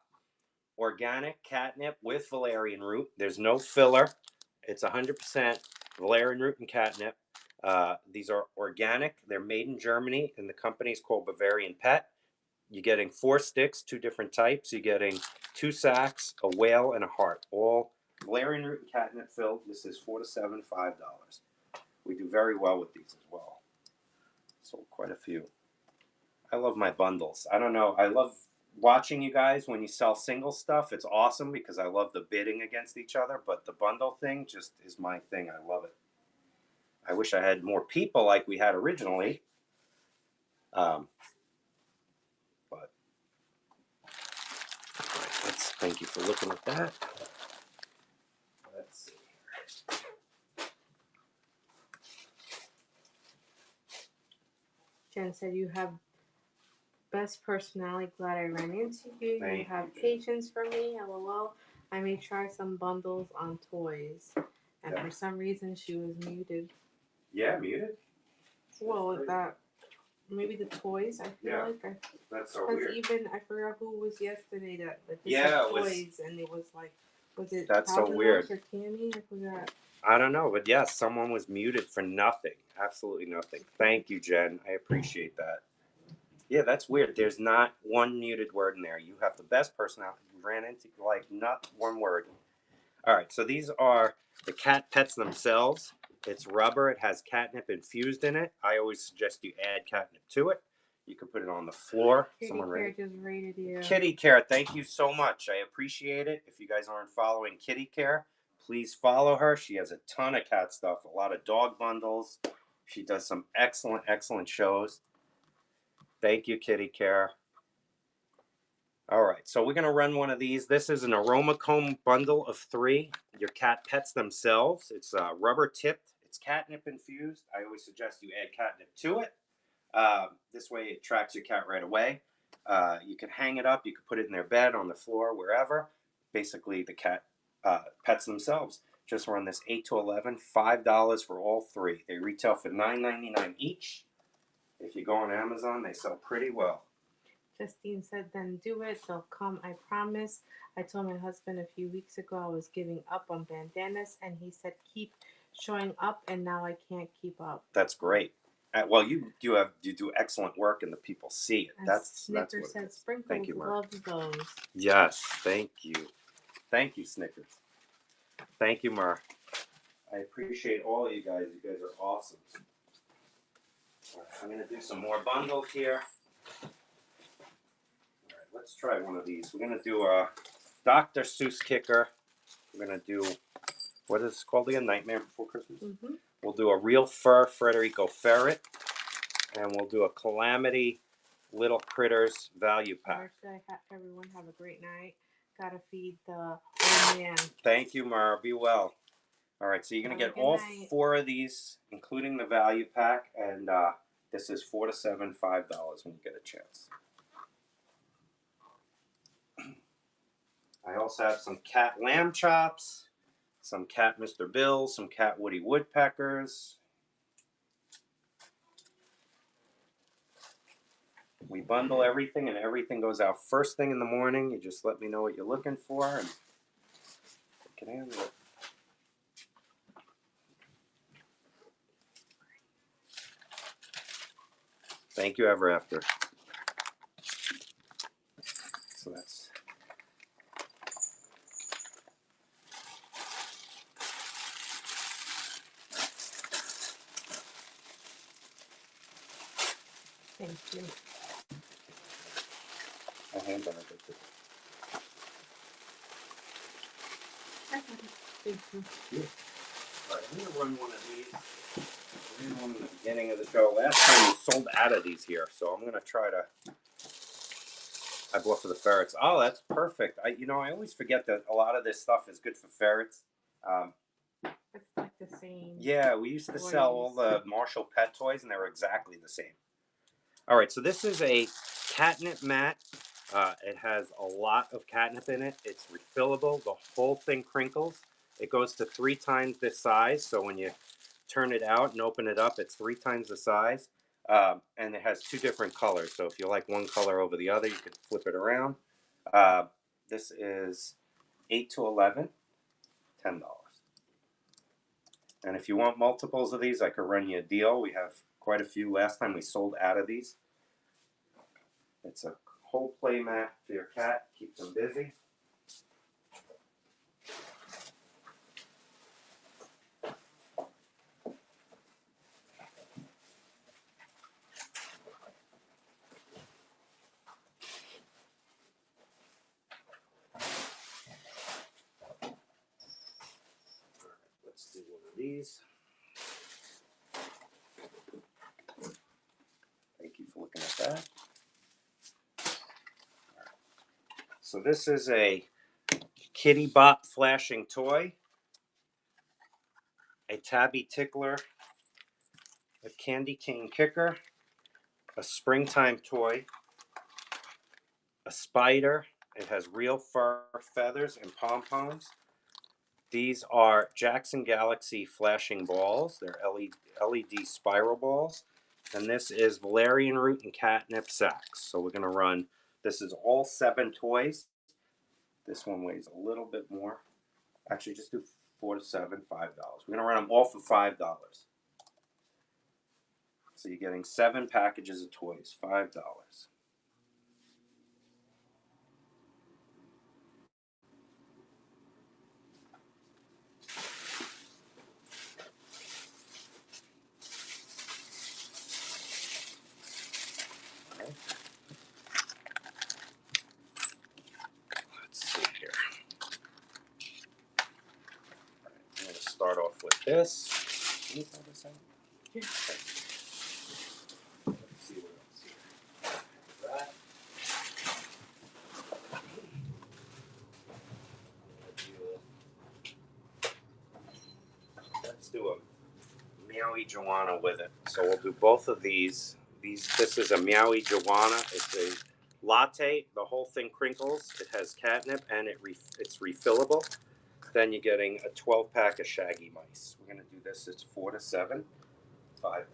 organic catnip with valerian root. There's no filler. It's 100% valerian root and catnip. These are organic. They're made in Germany, and the company is called Bavarian Pet. You're getting 4 sticks, 2 different types. You're getting 2 sacks, a whale, and a heart. All valerian root and catnip filled. This is $4 to $7, $5. We do very well with these as well. Sold quite a few. I love my bundles. I don't know. I love watching you guys when you sell single stuff. It's awesome because I love the bidding against each other, but the bundle thing just is my thing. I love it. I wish I had more people like we had originally. But thank you for looking at that. Let's see. Jen said you have best personality. Glad I ran into you. Thank You have you, patience for me. LOL. I may try some bundles on toys. And Yeah. for some reason she was muted. Yeah, muted. Well, That's with that, maybe the toys. I feel Yeah. like That's so because weird. even I forgot who was yesterday that this Yeah, it was was- toys, and it was like, was it That's so Cosmos weird. or Tammy? I forgot. I don't know, but yes, someone was muted for nothing. Absolutely nothing. Thank you, Jen. I appreciate that. Yeah, that's weird. There's not one muted word in there. You have the best personality. You ran into like not one word. All right, so these are the cat pets themselves. It's rubber. It has catnip infused in it. I always suggest you add catnip to it. You can put it on the floor. Kitty Someone Care rated. just rated you. Kitty Care, thank you so much. I appreciate it. If you guys aren't following Kitty Care, please follow her. She has a ton of cat stuff, a lot of dog bundles. She does some excellent, excellent shows. Thank you, Kitty Care. All right, so we're going to run one of these. This is an aroma comb bundle of 3. Your cat pets themselves. It's rubber tipped. It's catnip infused. I always suggest you add catnip to it. This way it attracts your cat right away. You can hang it up. You can put it in their bed, on the floor, wherever. Basically, the cat pets themselves. Just run this 8 to 11, $5 for all three. They retail for $9.99 each. If you go on Amazon, they sell pretty well. Justine said, then do it. They'll come, I promise. I told my husband a few weeks ago I was giving up on bandanas, and he said, keep showing up, and now I can't keep up. That's great. Well, you do excellent work, and the people see it. And That's Snickers what it said, is. Sprinkles Thank you, Mark. loves those. Yes, thank you. Thank you, Snickers. Thank you, Mar. I appreciate all of you guys. You guys are awesome. All right, I'm going to do some more bundles here. All right, let's try one of these. We're going to do a Dr. Seuss kicker. We're going to do, what is it called again? Nightmare Before Christmas? Mm-hmm. We'll do a Real Fur Federico Ferret. And we'll do a Calamity Little Critters value pack. Everyone have a great night. Gotta feed the old man. Thank you, Mara. Be well. All right, so you're going to get all night. 4 of these, including the value pack. And this is $4 to $7, $5 when you get a chance. I also have some cat lamb chops, some cat Mr. Bills, some cat Woody Woodpeckers. We bundle everything, and everything goes out first thing in the morning. You just let me know what you're looking for, and we can handle it. Thank you, Ever After. So that's. Thank you. I hand on it. Thank you. All right, I'm going to run one of these. I ran one in the beginning of the show. Last time we sold out of these here, so I'm going to try to. I bought for the ferrets. Oh, that's perfect. I always forget that a lot of this stuff is good for ferrets. It's like the same. Yeah, we used to sell all the Marshall pet toys, and they were exactly the same. All right, so this is a catnip mat. It has a lot of catnip in it. It's refillable. The whole thing crinkles. It goes to 3 times this size. So when you turn it out and open it up, it's 3 times the size. And it has 2 different colors. So if you like one color over the other, you can flip it around. This is 8 to 11, $10. And if you want multiples of these, I could run you a deal. We have quite a few. Last time we sold out of these. It's a whole play mat for your cat. Keeps them busy. Let's do one of these. Thank you for looking at that. So this is a Kitty Bop flashing toy, a Tabby Tickler, a Candy Cane Kicker, a Springtime toy, a spider. It has real fur feathers and pom-poms. These are Jackson Galaxy flashing balls. They're LED spiral balls. And this is valerian root and catnip sacks. So we're going to run, this is all 7 toys. This one weighs a little bit more. Actually, just do 4 to 7, $5. We're going to run them all for $5. So you're getting 7 packages of toys, $5. Let's see here. I'm going to start off with this. Can you tell this out? Yeah. Okay. Let's see what else here. That. Let's do a Meowie Joanna with it. So we'll do both of these. This is a Meowie Joanna. It's a latte. The whole thing crinkles. It has catnip and it's refillable. then you're getting a 12 pack of Shaggy Mice. We're gonna do this. It's 4 to 7, $5.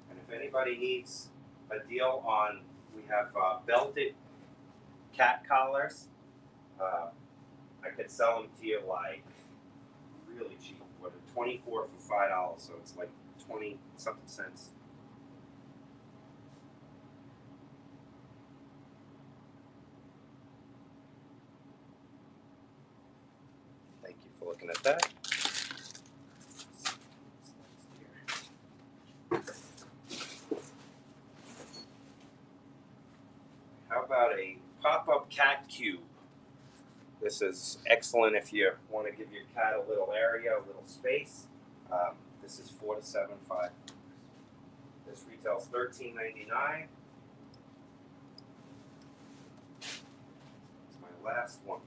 And if anybody needs a deal on, we have belted cat collars. I could sell them to you like really cheap. What, 24 for $5? So it's like 20 something cents. Thank you for looking at that. How about a pop-up cat cube? This is excellent if you want to give your cat a little area, a little space. This is 4 to 7, $5. This retails $13.99. It's my last one.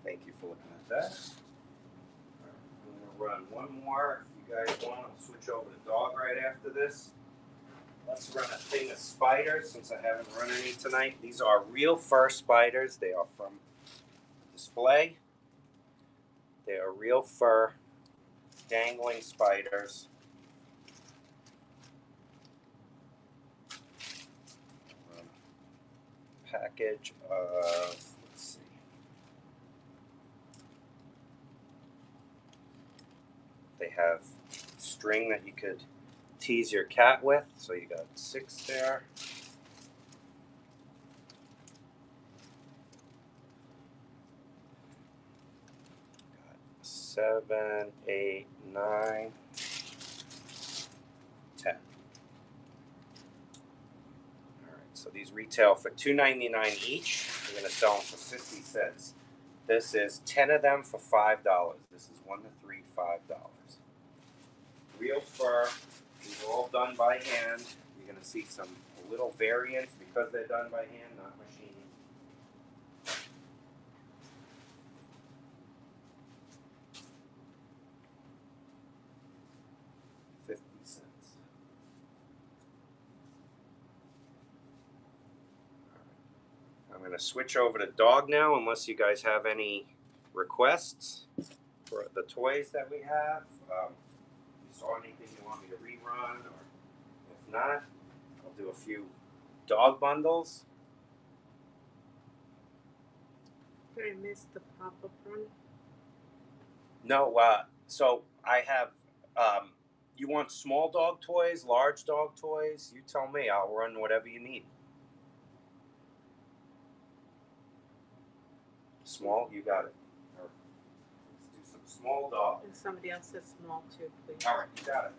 Thank you for looking at that. I'm going to run one more. If you guys want, I'll switch over to dog right after this. Let's run a thing of spiders since I haven't run any tonight. These are real fur spiders. They are from Display. They are real fur dangling spiders. Package of, let's see. They have string that you could tease your cat with, so you got 6 there. Got 7, 8, 9, 10. Alright, so these retail for $2.99 each. We're going to sell them for 50 cents. This is 10 of them for $5. This is 1 to 3, $5. Real fur. These are all done by hand. You're going to see some little variants because they're done by hand, not machine. $0.50. I'm going to switch over to dog now, unless you guys have any requests for the toys that we have. If you saw anything you want me to rerun, or if not, I'll do a few dog bundles. Did I miss the pop-up run? No, so I have, you want small dog toys, large dog toys? You tell me, I'll run whatever you need. Small, you got it. All right. Let's do some small dog. And somebody else said small too, please. All right, you got it.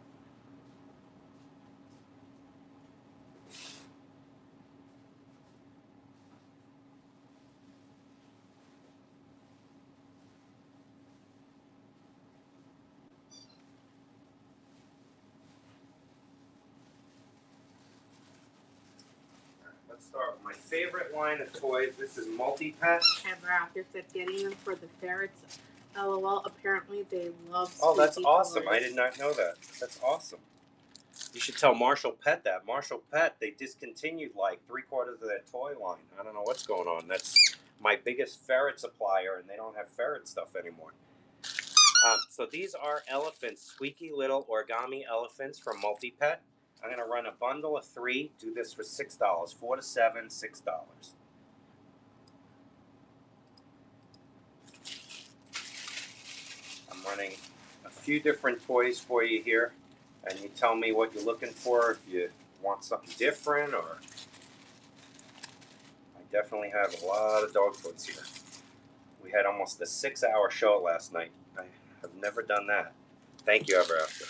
Let's start with my favorite line of toys. This is Multi-Pet. And Ralph just said getting them for the ferrets. LOL. Apparently they love. Oh, that's squeaky awesome. toys. I did not know that. That's awesome. You should tell Marshall Pet that. Marshall Pet, they discontinued like 3/4 of their toy line. I don't know what's going on. That's my biggest ferret supplier, and they don't have ferret stuff anymore. So these are elephants, squeaky little origami elephants from Multi-Pet. I'm going to run a bundle of 3. Do this for $6. 4 to 7, $6. I'm running a few different toys for you here, and you tell me what you're looking for, if you want something different, or I definitely have a lot of dog toys here. We had almost a 6-hour show last night. I have never done that. Thank you, Ever After.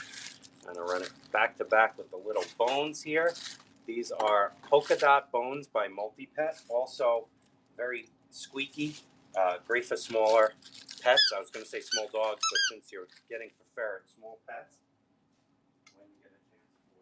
I'm going to run it back to back with the little bones here. These are polka dot bones by Multi-Pet. Also very squeaky, great for smaller pets. I was going to say small dogs, but since you're getting for ferrets, small pets, when you get a chance.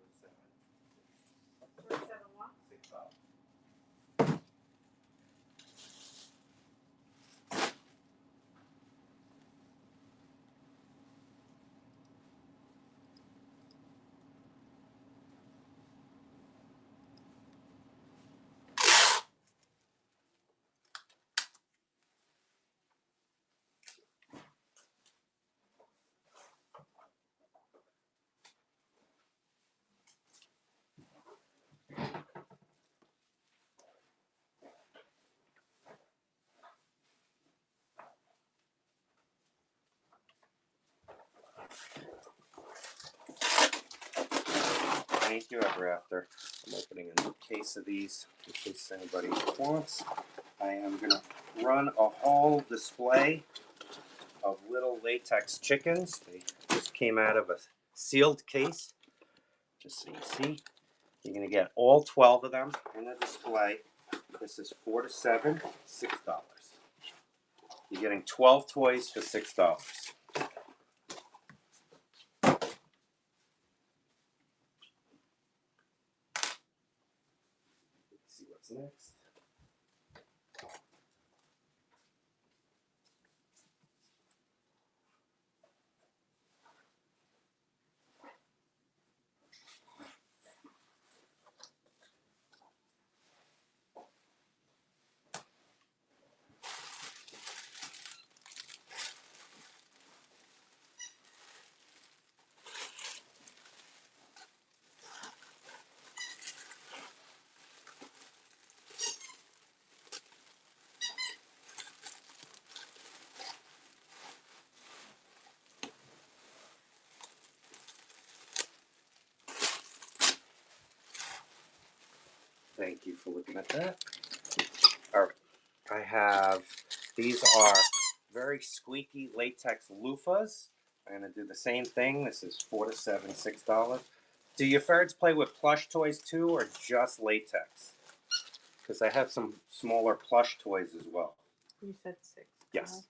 Thank you, Ever After. I'm opening a new case of these in case anybody wants. I am going to run a whole display of little latex chickens. They just came out of a sealed case. Just so you see. You're going to get all 12 of them in the display. This is 4 to 7, $6. You're getting 12 toys for $6. Let's see what's next. Thank you for looking at that. All right, I have, these are very squeaky latex loofahs. I'm going to do the same thing. This is 4 to 7, $6. Do your ferrets play with plush toys too, or just latex? Because I have some smaller plush toys as well. You said 6. Yes.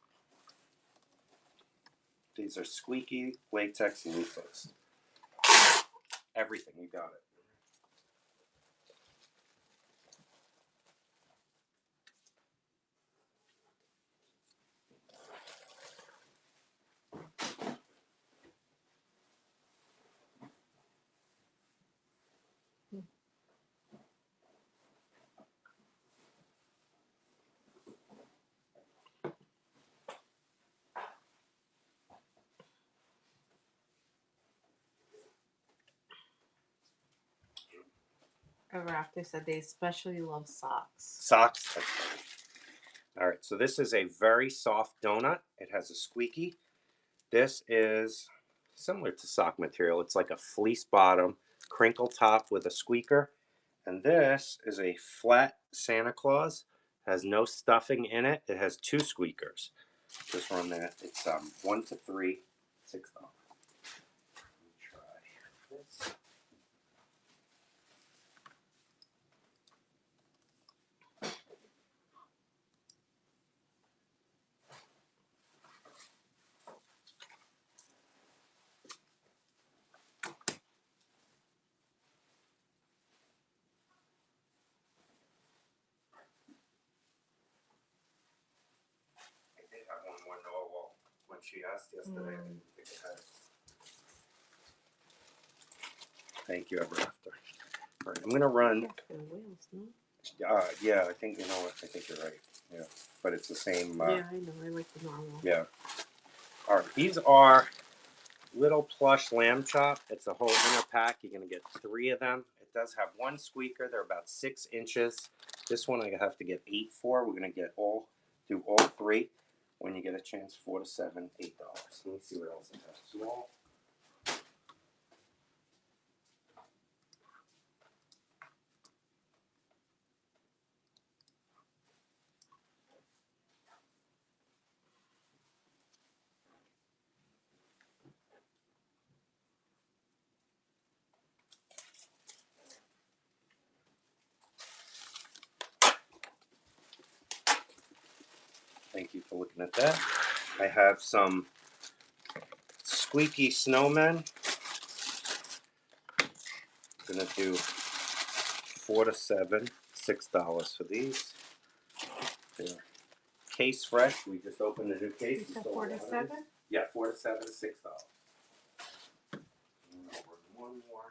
These are squeaky latex loofahs. Everything, you got it. Ever After said they especially love socks. Socks. All right, so this is a very soft donut. It has a squeaky. This is similar to sock material. It's like a fleece bottom, crinkle top with a squeaker. And this is a flat Santa Claus. Has no stuffing in it. It has 2 squeakers. Just run that. It's 1 to 3, $6. Let me try this. I did have one more Noah when she asked yesterday. I didn't think I had it. Thank you, Ever After. All right, I'm gonna run. They're whales, no? Yeah, I think, you know what, I think you're right. Yeah, but it's the same. Yeah, I know. I like the normal. Yeah. All right, these are little plush lamb chop. It's a whole inner pack. You're gonna get 3 of them. It does have 1 squeaker. They're about 6 inches. This one I have to get 8 for. We're gonna do all 3 when you get a chance. 4 to 7, $8. Let me see what else it has. Small. Thank you for looking at that. I have some squeaky snowmen. I'm gonna do 4 to 7, $6 for these. They're case fresh. We just opened a new case. You and said sold 4 to one of 7? these. Yeah, 4 to 7 is $6. And I'll order one more.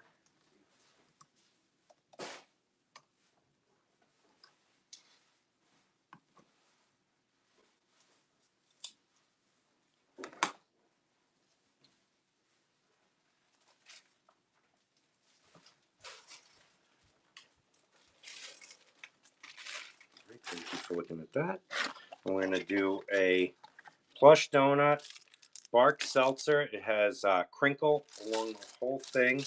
Thank you for looking at that. And we're going to do a plush donut, bark seltzer. It has crinkle along the whole thing.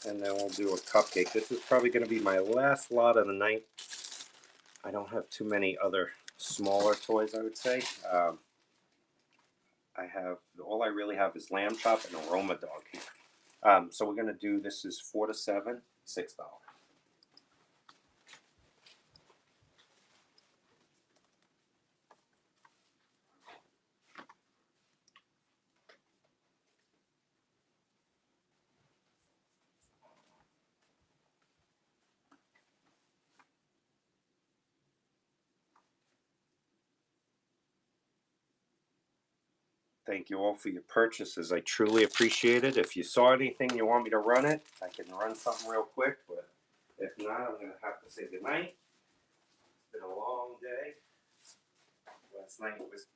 And then we'll do a cupcake. This is probably going to be my last lot of the night. I don't have too many other smaller toys, I would say. All I really have is lamb chop and aroma dog here. So we're going to do, this is 4 to 7, $6. Thank you all for your purchases. I truly appreciate it. If you saw anything you want me to run it, I can run something real quick. But if not, I'm going to have to say goodnight. It's been a long day. Last night was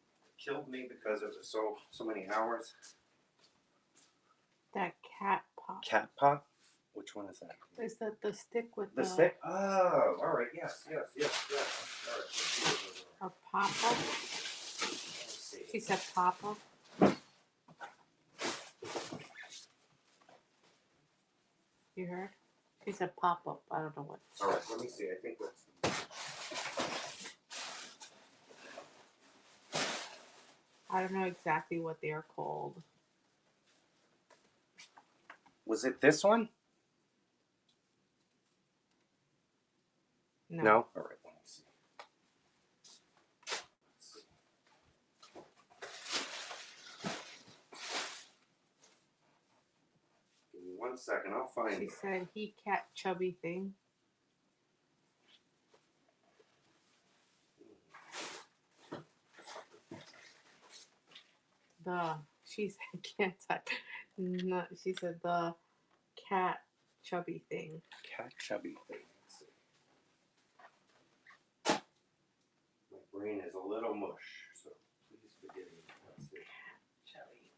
killed me because it was so many hours. That cat pop. Cat pop? Which one is that? Is that the stick with The stick? Oh, all right. Yes. All right. Let's see what those are. A pop-up? Let's see. She said pop-up. You heard? She said pop-up. I don't know what. All right. Let me see. I think that's. I don't know exactly what they are called. Was it this one? No? All right. Let me see. Give me 1 second. I'll find She it. said he cat chubby thing. She said can't type. No, she said the cat chubby thing. Cat chubby thing. Let's see. My brain is a little mush, so please forgive me. Let's see. Chubby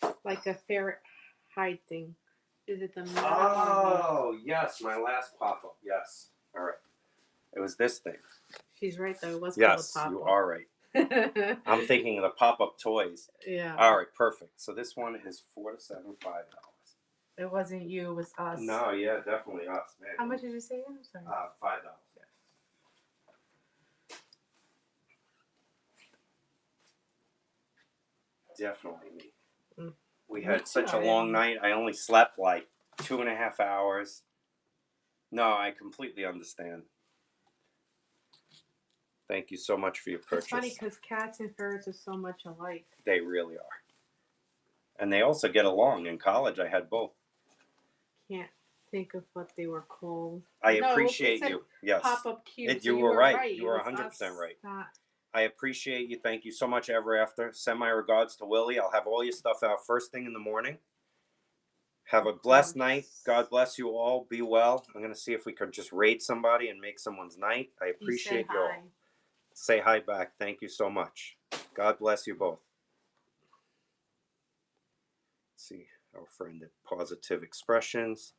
thing. Like a ferret hide thing. Is it the metal Oh, yes, my last pop-up. Yes. All right. It was this thing. She's right though. It was Yes, called a you pop-up. are right. I'm thinking of the pop-up toys. Yeah. All right, perfect. So this one is 4 to 7, $5. It wasn't you. It was us. No, yeah, definitely us, man. How much did you say? I'm sorry. $5. Definitely me. Mm. We Me had too, such a I long didn't- night. I only slept like 2.5 hours. No, I completely understand. Thank you so much for your purchase. It's funny because cats and ferrets are so much alike. They really are. And they also get along. In college, I had both. Can't think of what they were called. I No, appreciate it said you. Yes. Pop-up cute. You so were right. It You were was 100% us, right. not- I appreciate you. Thank you so much, Ever After. Send my regards to Willie. I'll have all your stuff out first thing in the morning. Have a blessed night. God bless you all. Be well. I'm going to see if we could just raid somebody and make someone's night. I appreciate you all. Say hi back. Thank you so much. God bless you both. Let's see our friend at Positive Expressions.